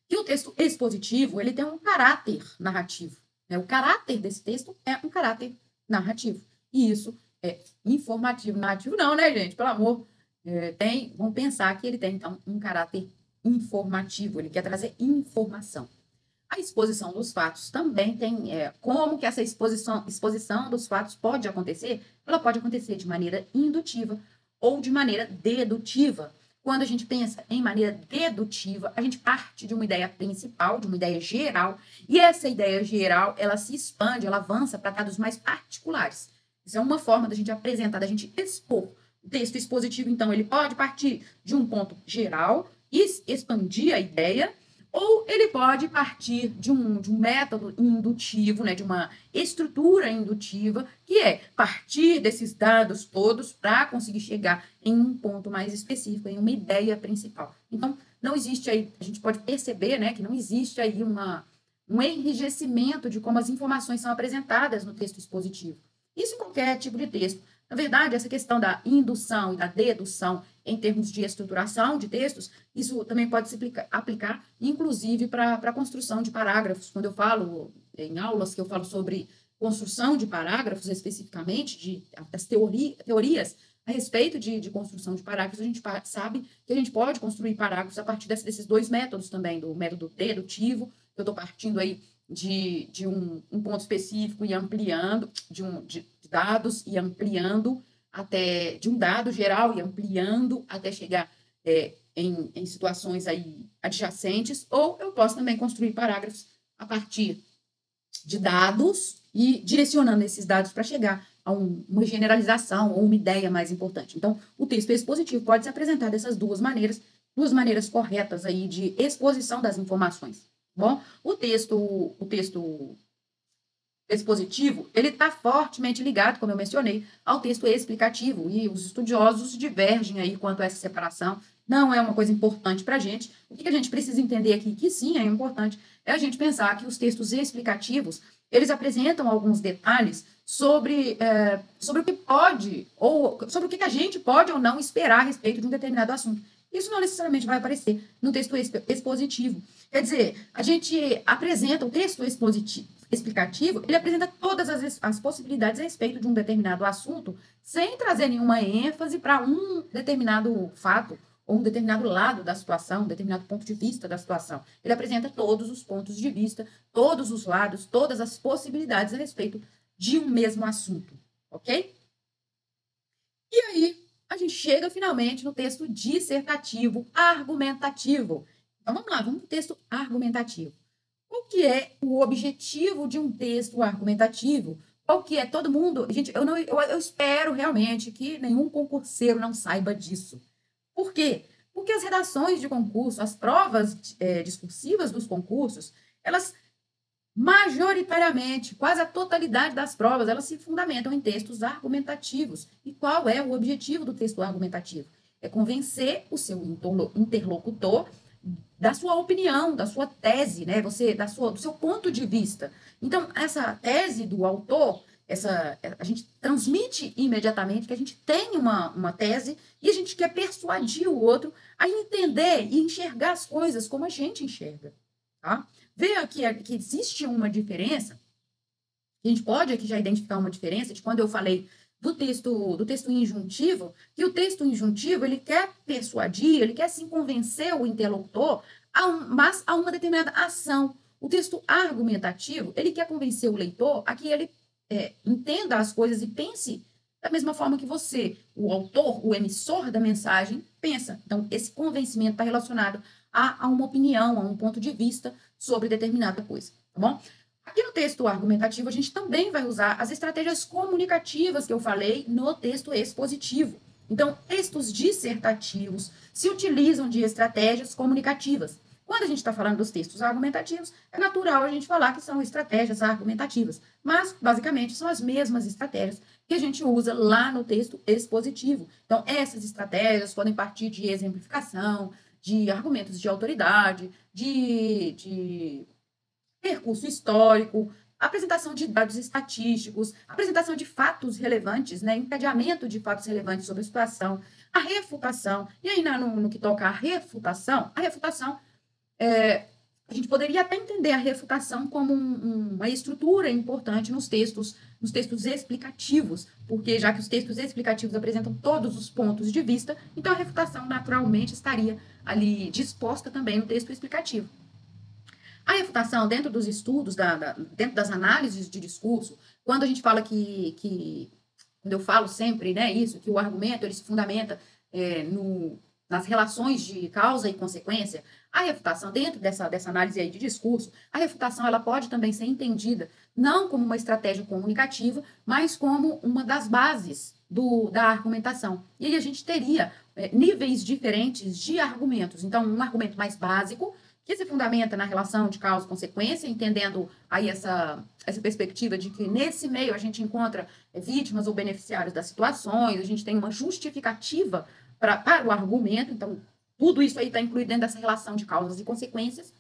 Speaker 1: que o texto expositivo ele tem um caráter narrativo. Né? O caráter desse texto é um caráter narrativo. E isso é informativo. Narrativo não, né, gente? Pelo amor. Vamos pensar que ele tem, então, um caráter informativo. Ele quer trazer informação. A exposição dos fatos também tem como que essa exposição dos fatos pode acontecer? Ela pode acontecer de maneira indutiva ou de maneira dedutiva. Quando a gente pensa em maneira dedutiva, a gente parte de uma ideia principal, de uma ideia geral, e essa ideia geral, ela se expande, ela avança para dados mais particulares. Isso é uma forma da gente apresentar, da gente expor. O texto expositivo, então, ele pode partir de um ponto geral e expandir a ideia, ou ele pode partir de um método indutivo, né, de uma estrutura indutiva, que é partir desses dados todos para conseguir chegar em um ponto mais específico, em uma ideia principal. Então, não existe aí, a gente pode perceber, né, que não existe aí um enrijecimento de como as informações são apresentadas no texto expositivo. Isso em qualquer tipo de texto. Na verdade, essa questão da indução e da dedução em termos de estruturação de textos, isso também pode se aplicar, inclusive, para a construção de parágrafos. Quando eu falo em aulas que eu falo sobre construção de parágrafos, especificamente, das teorias a respeito de construção de parágrafos, a gente sabe que a gente pode construir parágrafos a partir desses dois métodos também, do método dedutivo, que eu estou partindo aí de um ponto específico e ampliando, de dados e ampliando até, de um dado geral e ampliando até chegar em situações aí adjacentes, ou eu posso também construir parágrafos a partir de dados e direcionando esses dados para chegar a uma generalização ou uma ideia mais importante. Então, o texto expositivo pode se apresentar dessas duas maneiras corretas aí de exposição das informações. Bom, o texto expositivo, ele está fortemente ligado, como eu mencionei, ao texto explicativo, e os estudiosos divergem aí quanto a essa separação. Não é uma coisa importante para a gente. O que a gente precisa entender aqui, que sim é importante, é a gente pensar que os textos explicativos, eles apresentam alguns detalhes sobre o que pode, ou sobre o que a gente pode ou não esperar a respeito de um determinado assunto. Isso não necessariamente vai aparecer no texto expositivo. Quer dizer, a gente apresenta o texto explicativo, ele apresenta todas as possibilidades a respeito de um determinado assunto, sem trazer nenhuma ênfase para um determinado fato, ou um determinado lado da situação, um determinado ponto de vista da situação. Ele apresenta todos os pontos de vista, todos os lados, todas as possibilidades a respeito de um mesmo assunto, ok? E aí, a gente chega finalmente no texto dissertativo argumentativo. Então vamos lá, vamos para o texto argumentativo. Qual que é o objetivo de um texto argumentativo? Qual que é todo mundo? Gente, eu espero realmente que nenhum concurseiro não saiba disso. Por quê? Porque as redações de concurso, as provas discursivas dos concursos, elas majoritariamente, quase a totalidade das provas, elas se fundamentam em textos argumentativos. E qual é o objetivo do texto argumentativo? É convencer o seu interlocutor da sua opinião, da sua tese, né? Do seu ponto de vista. Então, essa tese do autor, a gente transmite imediatamente que a gente tem uma tese e a gente quer persuadir o outro a entender e enxergar as coisas como a gente enxerga, tá? Vê aqui que existe uma diferença, a gente pode aqui já identificar uma diferença de quando eu falei do texto injuntivo, que o texto injuntivo, ele quer persuadir, ele quer sim convencer o interlocutor mas a uma determinada ação. O texto argumentativo, ele quer convencer o leitor a que ele entenda as coisas e pense da mesma forma que você, o autor, o emissor da mensagem, pensa. Então, esse convencimento está relacionado a uma opinião, a um ponto de vista sobre determinada coisa, tá bom? Aqui no texto argumentativo, a gente também vai usar as estratégias comunicativas que eu falei no texto expositivo. Então, textos dissertativos se utilizam de estratégias comunicativas. Quando a gente está falando dos textos argumentativos, é natural a gente falar que são estratégias argumentativas, mas, basicamente, são as mesmas estratégias que a gente usa lá no texto expositivo. Então, essas estratégias podem partir de exemplificação, de argumentos de autoridade, de percurso histórico, apresentação de dados estatísticos, apresentação de fatos relevantes, né, encadeamento de fatos relevantes sobre a situação, a refutação. E aí, no que toca à refutação, a gente poderia até entender a refutação como uma estrutura importante nos textos explicativos, porque já que os textos explicativos apresentam todos os pontos de vista, então a refutação naturalmente estaria ali disposta também no texto explicativo. A refutação, dentro dos estudos, dentro das análises de discurso, quando a gente fala quando eu falo sempre, né, isso, que o argumento ele se fundamenta nas relações de causa e consequência, a refutação, dentro dessa análise aí de discurso, a refutação ela pode também ser entendida não como uma estratégia comunicativa, mas como uma das bases da argumentação. E aí a gente teria níveis diferentes de argumentos. Então, um argumento mais básico, que se fundamenta na relação de causa e consequência, entendendo aí essa perspectiva de que nesse meio a gente encontra vítimas ou beneficiários das situações, a gente tem uma justificativa para o argumento, então tudo isso aí está incluído dentro dessa relação de causas e consequências,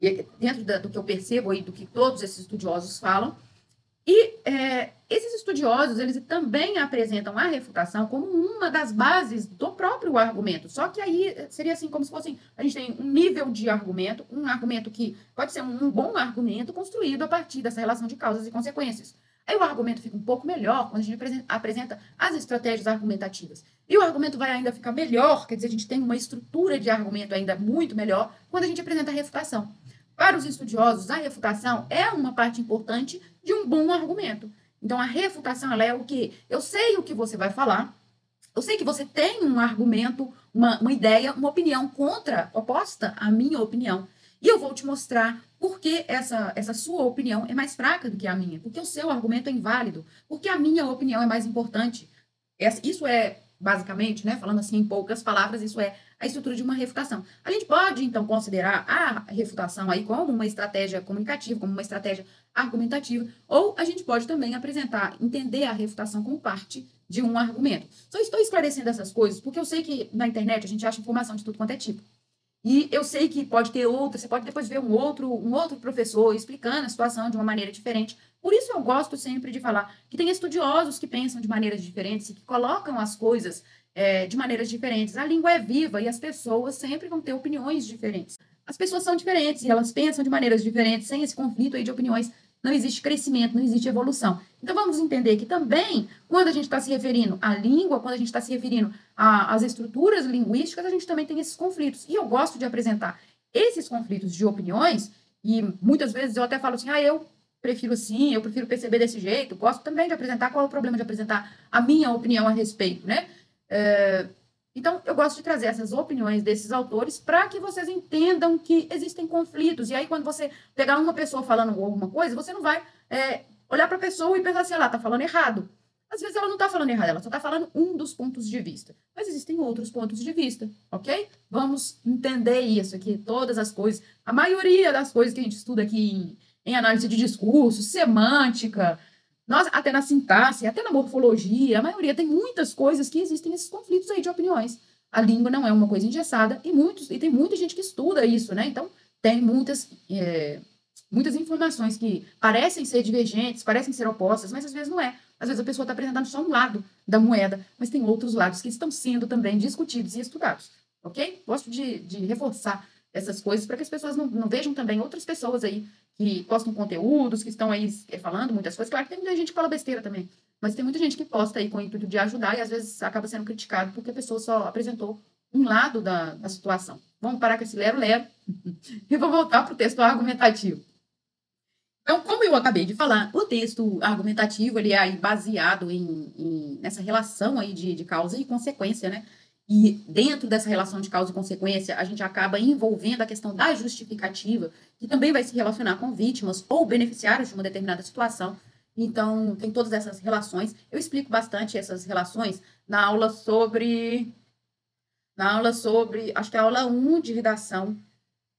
Speaker 1: e dentro do que eu percebo aí, do que todos esses estudiosos falam. E esses estudiosos, eles também apresentam a refutação como uma das bases do próprio argumento. Só que aí seria assim, como se fosse, a gente tem um nível de argumento, um argumento que pode ser um bom argumento construído a partir dessa relação de causas e consequências. Aí o argumento fica um pouco melhor quando a gente apresenta as estratégias argumentativas. E o argumento vai ainda ficar melhor, quer dizer, a gente tem uma estrutura de argumento ainda muito melhor quando a gente apresenta a refutação. Para os estudiosos, a refutação é uma parte importante de um bom argumento. Então, a refutação ela é o quê? Eu sei o que você vai falar, eu sei que você tem um argumento, uma ideia, uma opinião oposta à minha opinião. E eu vou te mostrar por que essa sua opinião é mais fraca do que a minha. Porque o seu argumento é inválido. Porque a minha opinião é mais importante. Isso é, basicamente, né, falando assim em poucas palavras, isso é a estrutura de uma refutação. A gente pode, então, considerar a refutação aí como uma estratégia comunicativa, como uma estratégia argumentativa, ou a gente pode também entender a refutação como parte de um argumento. Só estou esclarecendo essas coisas porque eu sei que na internet a gente acha informação de tudo quanto é tipo. E eu sei que pode ter você pode depois ver um outro professor explicando a situação de uma maneira diferente. Por isso eu gosto sempre de falar que tem estudiosos que pensam de maneiras diferentes e que colocam as coisas de maneiras diferentes. A língua é viva e as pessoas sempre vão ter opiniões diferentes. As pessoas são diferentes e elas pensam de maneiras diferentes, sem esse conflito aí de opiniões. Não existe crescimento, não existe evolução. Então, vamos entender que também, quando a gente está se referindo à língua, quando a gente está se referindo às estruturas linguísticas, a gente também tem esses conflitos. E eu gosto de apresentar esses conflitos de opiniões, e muitas vezes eu até falo assim, eu prefiro assim, eu prefiro perceber desse jeito. Gosto também de apresentar qual é o problema de apresentar a minha opinião a respeito, né? Então, eu gosto de trazer essas opiniões desses autores para que vocês entendam que existem conflitos. E aí, quando você pegar uma pessoa falando alguma coisa, você não vai olhar para a pessoa e pensar assim, ela está falando errado. Às vezes ela não está falando errado, ela só está falando um dos pontos de vista. Mas existem outros pontos de vista, ok? Vamos entender isso aqui, todas as coisas. A maioria das coisas que a gente estuda aqui em análise de discurso, semântica, até na sintaxe, até na morfologia, a maioria tem muitas coisas que existem esses conflitos aí de opiniões. A língua não é uma coisa engessada e tem muita gente que estuda isso, né? Então, tem muitas informações que parecem ser divergentes, parecem ser opostas, mas às vezes não é. Às vezes a pessoa está apresentando só um lado da moeda, mas tem outros lados que estão sendo também discutidos e estudados, ok? Gosto de reforçar essas coisas para que as pessoas não vejam também outras pessoas aí que postam conteúdos, que estão aí falando muitas coisas. Claro que tem muita gente que fala besteira também, mas tem muita gente que posta aí com o intuito de ajudar e às vezes acaba sendo criticado porque a pessoa só apresentou um lado da situação. Vamos parar com esse lero-lero e vou voltar para o texto argumentativo. Então, como eu acabei de falar, o texto argumentativo ele é aí baseado nessa relação aí de causa e consequência, né? E dentro dessa relação de causa e consequência, a gente acaba envolvendo a questão da justificativa, que também vai se relacionar com vítimas ou beneficiários de uma determinada situação. Então, tem todas essas relações. Eu explico bastante essas relações na aula sobre, acho que é a aula 1 de redação,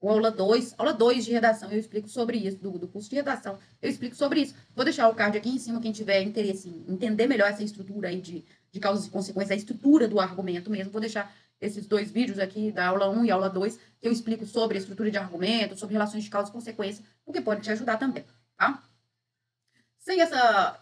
Speaker 1: ou aula 2 de redação, eu explico sobre isso, do curso de redação, eu explico sobre isso. Vou deixar o card aqui em cima, quem tiver interesse em entender melhor essa estrutura aí de causas e consequências, a estrutura do argumento mesmo, vou deixar esses 2 vídeos aqui, da aula 1 e aula 2, que eu explico sobre a estrutura de argumento, sobre relações de causa e consequência, porque pode te ajudar também, tá? Sem essa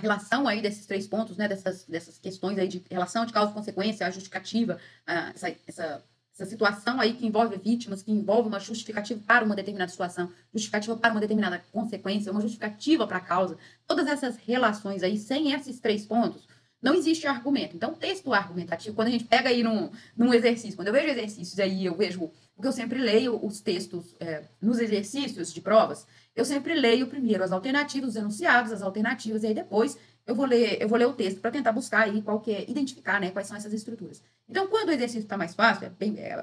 Speaker 1: relação aí desses 3 pontos, né, dessas questões aí de relação de causa e consequência, a justificativa, essa situação aí que envolve vítimas, que envolve uma justificativa para uma determinada situação, justificativa para uma determinada consequência, uma justificativa para a causa, todas essas relações aí, sem esses 3 pontos, não existe argumento. Então, texto argumentativo, quando a gente pega aí num exercício, quando eu vejo exercícios aí, eu vejo, porque eu sempre leio os textos nos exercícios de provas, eu sempre leio primeiro as alternativas, os enunciados, as alternativas, e aí depois eu vou ler o texto para tentar buscar aí identificar, né, quais são essas estruturas. Então, quando o exercício está mais fácil,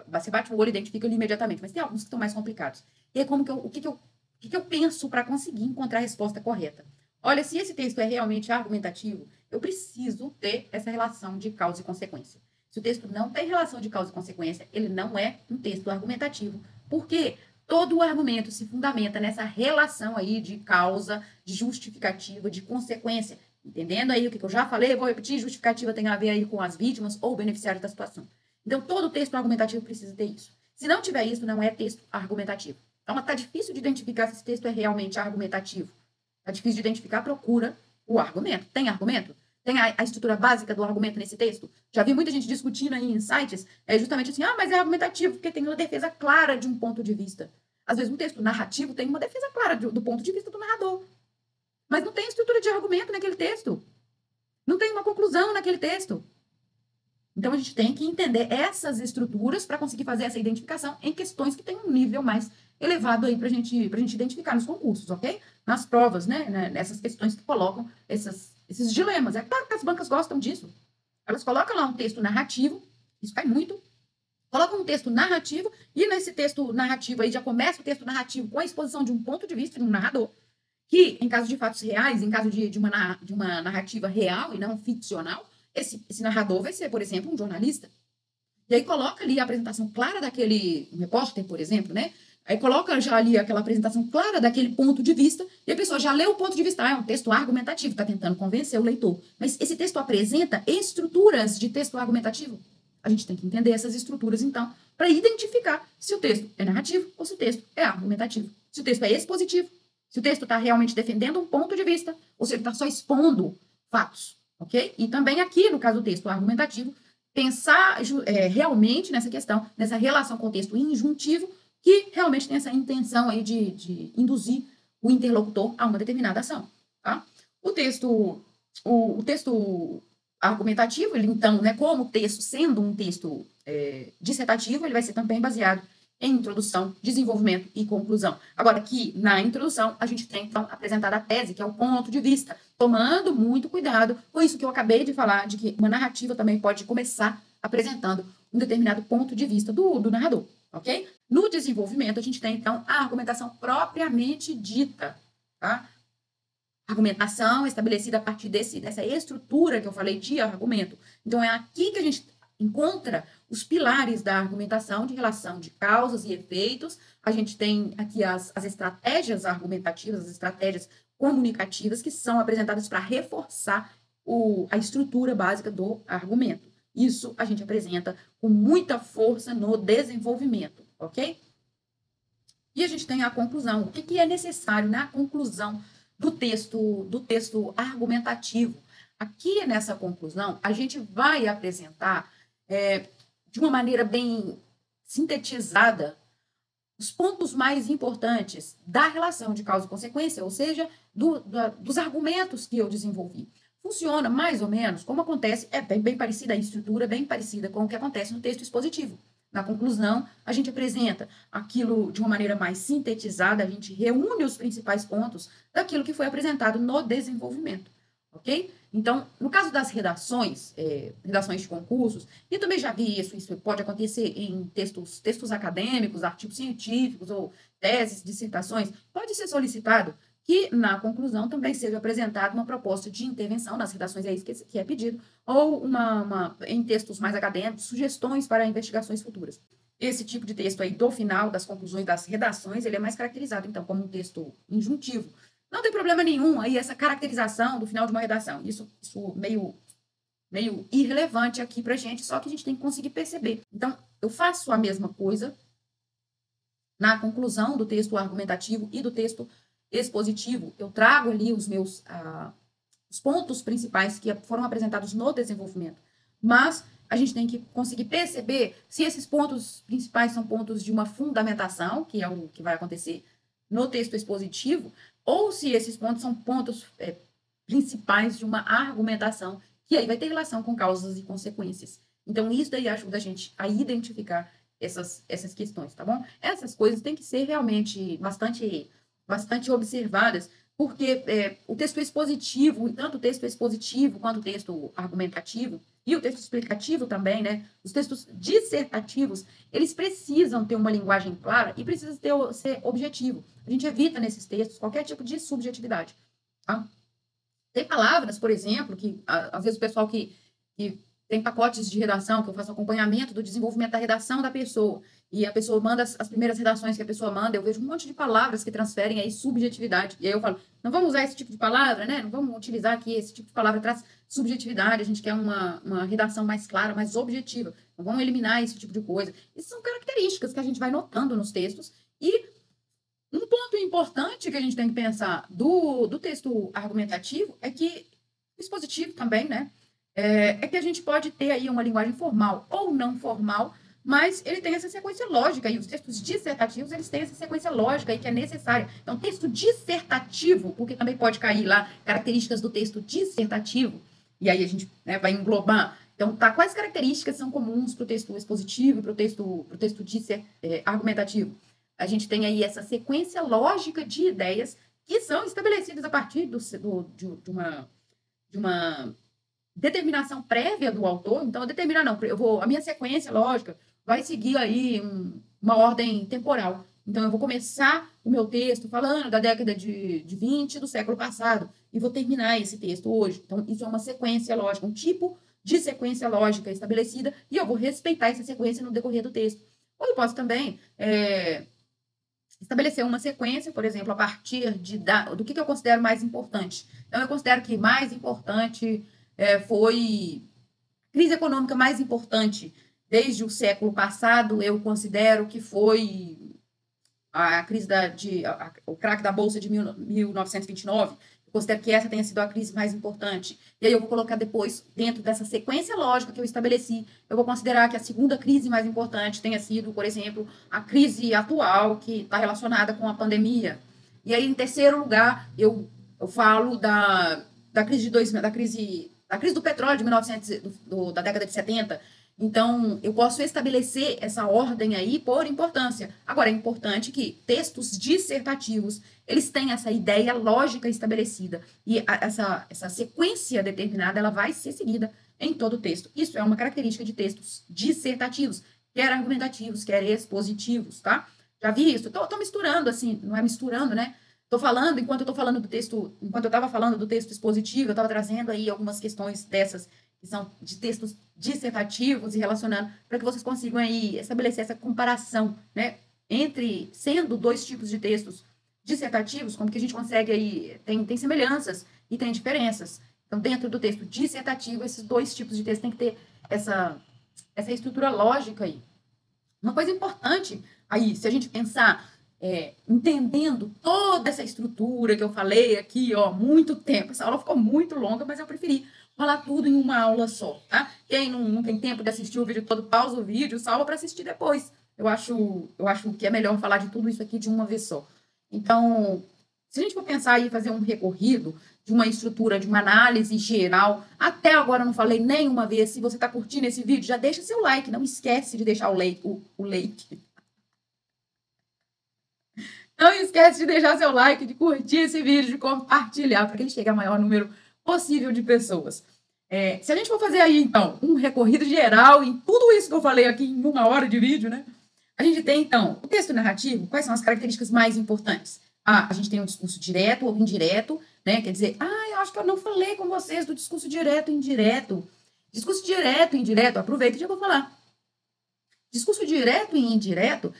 Speaker 1: você bate o olho e identifica ele imediatamente, mas tem alguns que estão mais complicados. E aí, o que eu penso para conseguir encontrar a resposta correta? Olha, se esse texto é realmente argumentativo, eu preciso ter essa relação de causa e consequência. Se o texto não tem relação de causa e consequência, ele não é um texto argumentativo. Por quê? Todo o argumento se fundamenta nessa relação aí de causa, de justificativa, de consequência. Entendendo aí o que eu já falei, eu vou repetir, justificativa tem a ver aí com as vítimas ou beneficiários da situação. Então, todo texto argumentativo precisa ter isso. Se não tiver isso, não é texto argumentativo. Então, está difícil de identificar se esse texto é realmente argumentativo. Está difícil de identificar, procura o argumento. Tem argumento? Tem a estrutura básica do argumento nesse texto? Já vi muita gente discutindo aí em sites, justamente assim, mas é argumentativo, porque tem uma defesa clara de um ponto de vista. Às vezes, um texto narrativo tem uma defesa clara do ponto de vista do narrador. Mas não tem estrutura de argumento naquele texto. Não tem uma conclusão naquele texto. Então, a gente tem que entender essas estruturas para conseguir fazer essa identificação em questões que têm um nível mais elevado aí para gente identificar nos concursos, ok? Nas provas, né? Nessas questões que colocam esses dilemas. É claro que as bancas gostam disso. Elas colocam lá um texto narrativo, isso cai muito, colocam um texto narrativo, e nesse texto narrativo aí já começa o texto narrativo com a exposição de um ponto de vista de um narrador, que, em caso de fatos reais, em caso de uma narrativa real e não ficcional, esse narrador vai ser, por exemplo, um jornalista. E aí coloca ali a apresentação clara daquele um repórter, por exemplo, né? Aí coloca já ali aquela apresentação clara daquele ponto de vista, e a pessoa já lê o ponto de vista. É um texto argumentativo, está tentando convencer o leitor. Mas esse texto apresenta estruturas de texto argumentativo. A gente tem que entender essas estruturas, então, para identificar se o texto é narrativo ou se o texto é argumentativo. Se o texto é expositivo, se o texto está realmente defendendo um ponto de vista, ou se ele está só expondo fatos, ok? E também aqui, no caso do texto argumentativo, pensar realmente nessa questão, nessa relação com o texto injuntivo, que realmente tem essa intenção aí de induzir o interlocutor a uma determinada ação, tá? O texto argumentativo, ele então, né, como texto, sendo um texto dissertativo, ele vai ser também baseado em introdução, desenvolvimento e conclusão. Agora, aqui na introdução, a gente tem, então, apresentado a tese, que é o ponto de vista, tomando muito cuidado com isso que eu acabei de falar, de que uma narrativa também pode começar apresentando um determinado ponto de vista do narrador, ok? No desenvolvimento, a gente tem, então, a argumentação propriamente dita, tá? Argumentação estabelecida a partir dessa estrutura que eu falei de argumento. Então, é aqui que a gente encontra os pilares da argumentação de relação de causas e efeitos. A gente tem aqui as estratégias argumentativas, as estratégias comunicativas que são apresentadas para reforçar a estrutura básica do argumento. Isso a gente apresenta com muita força no desenvolvimento, ok? E a gente tem a conclusão. O que é necessário na conclusão do texto argumentativo? Aqui nessa conclusão, a gente vai apresentar de uma maneira bem sintetizada os pontos mais importantes da relação de causa e consequência, ou seja, dos argumentos que eu desenvolvi. Funciona mais ou menos como acontece, bem parecida a estrutura, bem parecida com o que acontece no texto expositivo. Na conclusão, a gente apresenta aquilo de uma maneira mais sintetizada, a gente reúne os principais pontos daquilo que foi apresentado no desenvolvimento, ok? Então, no caso das redações de concursos, e também já vi isso pode acontecer em textos acadêmicos, artigos científicos ou teses, dissertações, pode ser solicitado que na conclusão também seja apresentada uma proposta de intervenção nas redações, é isso que é pedido, ou em textos mais acadêmicos, sugestões para investigações futuras. Esse tipo de texto aí do final, das conclusões das redações, ele é mais caracterizado, então, como um texto injuntivo. Não tem problema nenhum aí essa caracterização do final de uma redação. Isso meio irrelevante aqui para a gente, só que a gente tem que conseguir perceber. Então, eu faço a mesma coisa na conclusão do texto argumentativo e do texto expositivo, eu trago ali os pontos principais que foram apresentados no desenvolvimento, mas a gente tem que conseguir perceber se esses pontos principais são pontos de uma fundamentação, que é o que vai acontecer no texto expositivo, ou se esses pontos são pontos principais de uma argumentação, que aí vai ter relação com causas e consequências. Então, isso daí ajuda a gente a identificar essas questões, tá bom? Essas coisas têm que ser realmente bastante observadas, porque o texto expositivo, tanto o texto expositivo quanto o texto argumentativo, e o texto explicativo também, né? Os textos dissertativos, eles precisam ter uma linguagem clara e precisam ser objetivo. A gente evita nesses textos qualquer tipo de subjetividade, tá? Tem palavras, por exemplo, que às vezes o pessoal que tem pacotes de redação, que eu faço acompanhamento do desenvolvimento da redação da pessoa, e a pessoa manda as primeiras redações que a pessoa manda, eu vejo um monte de palavras que transferem aí subjetividade, e aí eu falo, não vamos usar esse tipo de palavra, né? Não vamos utilizar aqui esse tipo de palavra, traz subjetividade, a gente quer uma redação mais clara, mais objetiva, então vamos eliminar esse tipo de coisa. Essas são características que a gente vai notando nos textos, e um ponto importante que a gente tem que pensar do texto argumentativo é que, expositivo também, né? É que a gente pode ter aí uma linguagem formal ou não formal, mas ele tem essa sequência lógica, e os textos dissertativos, eles têm essa sequência lógica aí que é necessária. Então, texto dissertativo, porque também pode cair lá características do texto dissertativo, e aí a gente vai englobar. Então, tá, quais características são comuns para o texto expositivo e para o texto argumentativo? A gente tem aí essa sequência lógica de ideias que são estabelecidas a partir de uma determinação prévia do autor. Então, a minha sequência lógica vai seguir aí uma ordem temporal. Então, eu vou começar o meu texto falando da década de 20 do século passado e vou terminar esse texto hoje. Então, isso é uma sequência lógica, um tipo de sequência lógica estabelecida, e eu vou respeitar essa sequência no decorrer do texto. Ou eu posso também estabelecer uma sequência, por exemplo, a partir do que eu considero mais importante. Então, eu considero que mais importante foi crise econômica mais importante desde o século passado, eu considero que foi a crise o crack da Bolsa de 1929. Eu considero que essa tenha sido a crise mais importante. E aí eu vou colocar depois, dentro dessa sequência lógica que eu estabeleci, eu vou considerar que a segunda crise mais importante tenha sido, por exemplo, a crise atual, que está relacionada com a pandemia. E aí, em terceiro lugar, eu falo da crise da crise do petróleo de 1900, da década de 70. Então, eu posso estabelecer essa ordem aí por importância. Agora, é importante que textos dissertativos, eles têm essa ideia lógica estabelecida. E essa sequência determinada, ela vai ser seguida em todo o texto. Isso é uma característica de textos dissertativos, quer argumentativos, quer expositivos, tá? Já vi isso? Tô misturando, assim, não é misturando, né? Enquanto eu estava falando do texto expositivo, eu estava trazendo aí algumas questões dessas que são de textos dissertativos e relacionando, para que vocês consigam aí estabelecer essa comparação, né, sendo dois tipos de textos dissertativos, como que a gente consegue aí, tem semelhanças e tem diferenças. Então, dentro do texto dissertativo, esses dois tipos de texto tem que ter essa estrutura lógica aí. Uma coisa importante aí, se a gente pensar entendendo toda essa estrutura que eu falei aqui, ó, muito tempo. Essa aula ficou muito longa, mas eu preferi falar tudo em uma aula só, tá? Quem não tem tempo de assistir o vídeo todo, pausa o vídeo, salva para assistir depois. Eu acho que é melhor falar de tudo isso aqui de uma vez só. Então, se a gente for pensar aí fazer um recorrido de uma estrutura, de uma análise geral, até agora eu não falei nenhuma vez. Se você está curtindo esse vídeo, já deixa seu like, não esquece de deixar o like. Não esquece de deixar seu like, de curtir esse vídeo, de compartilhar, para que ele chegue a maior número possível de pessoas. Se a gente for fazer aí, então, um recorrido geral em tudo isso que eu falei aqui em uma hora de vídeo, né? A gente tem, então, o texto narrativo. Quais são as características mais importantes? A gente tem um discurso direto ou indireto, né? Quer dizer, eu acho que eu não falei com vocês do discurso direto e indireto. Discurso direto e indireto, aproveita e já vou falar. Discurso direto e indireto,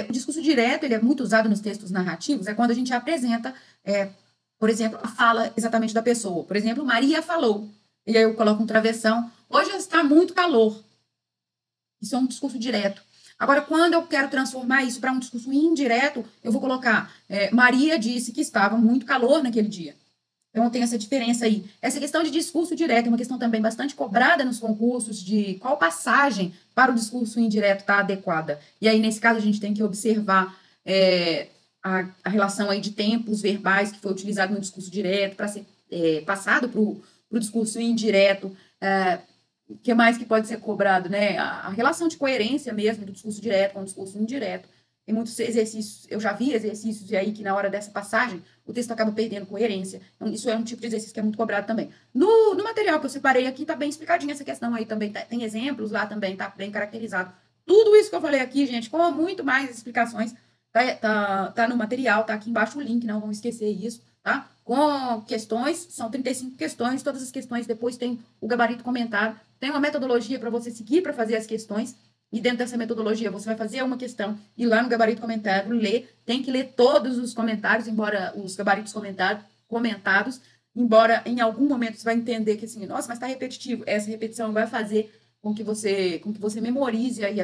Speaker 1: o discurso direto ele é muito usado nos textos narrativos, é quando a gente apresenta, por exemplo, a fala exatamente da pessoa. Por exemplo, Maria falou, e aí eu coloco um travessão, hoje está muito calor. Isso é um discurso direto. Agora, quando eu quero transformar isso para um discurso indireto, eu vou colocar: Maria disse que estava muito calor naquele dia. Então, tem essa diferença aí. Essa questão de discurso direto é uma questão também bastante cobrada nos concursos, de qual passagem para o discurso indireto está adequada. E aí, nesse caso, a gente tem que observar a relação aí de tempos verbais que foi utilizado no discurso direto para ser passado para o discurso indireto. O que mais que pode ser cobrado, né? A relação de coerência mesmo do discurso direto com o discurso indireto. Tem muitos exercícios, eu já vi exercícios aí que na hora dessa passagem o texto acaba perdendo coerência. Então, isso é um tipo de exercício que é muito cobrado também. No material que eu separei aqui, tá bem explicadinha essa questão aí também. Tem exemplos lá também, tá bem caracterizado. Tudo isso que eu falei aqui, gente, com muito mais explicações, tá no material, tá aqui embaixo o link, não vamos esquecer isso, tá? Com questões, são 35 questões, todas as questões depois tem o gabarito comentado, tem uma metodologia para você seguir para fazer as questões. E dentro dessa metodologia, você vai fazer uma questão e lá no gabarito comentado, tem que ler todos os comentários, embora os gabaritos comentados, embora em algum momento você vai entender que assim, nossa, mas está repetitivo. Essa repetição vai fazer com que você memorize aí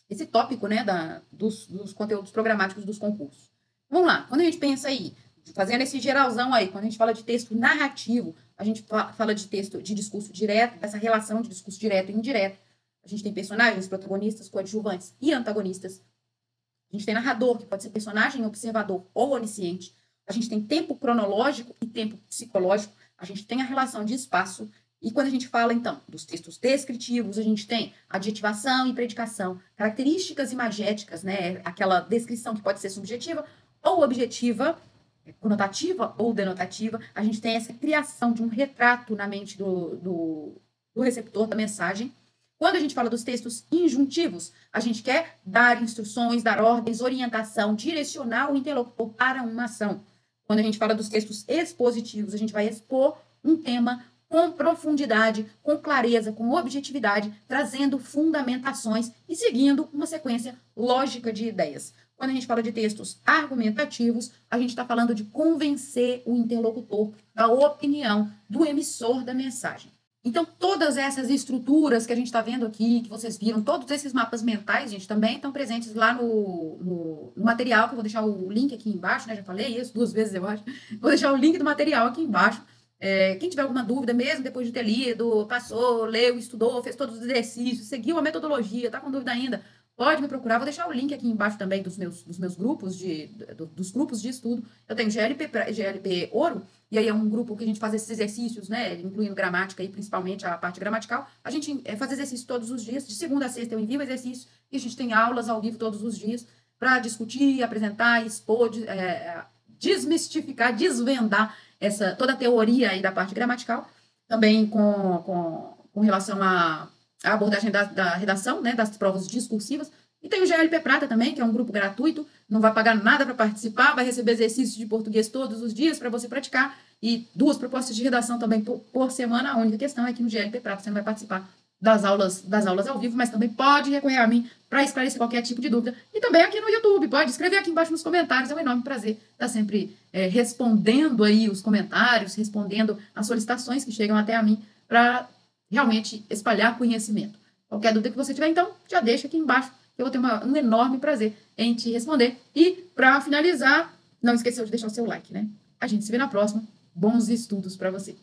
Speaker 1: esse tópico, né, dos conteúdos programáticos dos concursos. Vamos lá, quando a gente pensa aí, fazendo esse geralzão aí, quando a gente fala de texto narrativo, a gente fala de texto de discurso direto, dessa relação de discurso direto e indireto. A gente tem personagens, protagonistas, coadjuvantes e antagonistas. A gente tem narrador, que pode ser personagem, observador ou onisciente. A gente tem tempo cronológico e tempo psicológico. A gente tem a relação de espaço. E quando a gente fala, então, dos textos descritivos, a gente tem adjetivação e predicação, características imagéticas, né? Aquela descrição que pode ser subjetiva ou objetiva, conotativa ou denotativa. A gente tem essa criação de um retrato na mente do receptor da mensagem. Quando a gente fala dos textos injuntivos, a gente quer dar instruções, dar ordens, orientação, direcionar o interlocutor para uma ação. Quando a gente fala dos textos expositivos, a gente vai expor um tema com profundidade, com clareza, com objetividade, trazendo fundamentações e seguindo uma sequência lógica de ideias. Quando a gente fala de textos argumentativos, a gente está falando de convencer o interlocutor da opinião do emissor da mensagem. Então, todas essas estruturas que a gente está vendo aqui, que vocês viram, todos esses mapas mentais, gente, também estão presentes lá no material, que eu vou deixar o link aqui embaixo, né? Já falei isso 2 vezes, eu acho. Vou deixar o link do material aqui embaixo. Quem tiver alguma dúvida, mesmo depois de ter lido, passou, leu, estudou, fez todos os exercícios, seguiu a metodologia, está com dúvida ainda, pode me procurar. Vou deixar o link aqui embaixo também dos meus grupos, dos grupos de estudo. Eu tenho GLP Ouro, e aí é um grupo que a gente faz esses exercícios, né, incluindo gramática e principalmente a parte gramatical. A gente faz exercício todos os dias, de segunda a sexta eu envio exercício, e a gente tem aulas ao vivo todos os dias para discutir, apresentar, expor, desmistificar, desvendar toda a teoria aí da parte gramatical, também com relação à abordagem da redação, né, das provas discursivas. E tem o GLP Prata também, que é um grupo gratuito, não vai pagar nada para participar, vai receber exercícios de português todos os dias para você praticar, e 2 propostas de redação também por semana. A única questão é que no GLP Prata você não vai participar das aulas ao vivo, mas também pode recorrer a mim para esclarecer qualquer tipo de dúvida. E também aqui no YouTube, pode escrever aqui embaixo nos comentários, é um enorme prazer estar sempre respondendo aí os comentários, respondendo as solicitações que chegam até a mim para realmente espalhar conhecimento. Qualquer dúvida que você tiver, então, já deixa aqui embaixo, que eu vou ter um enorme prazer em te responder. E, para finalizar, não esqueça de deixar o seu like, né? A gente se vê na próxima. Bons estudos para você.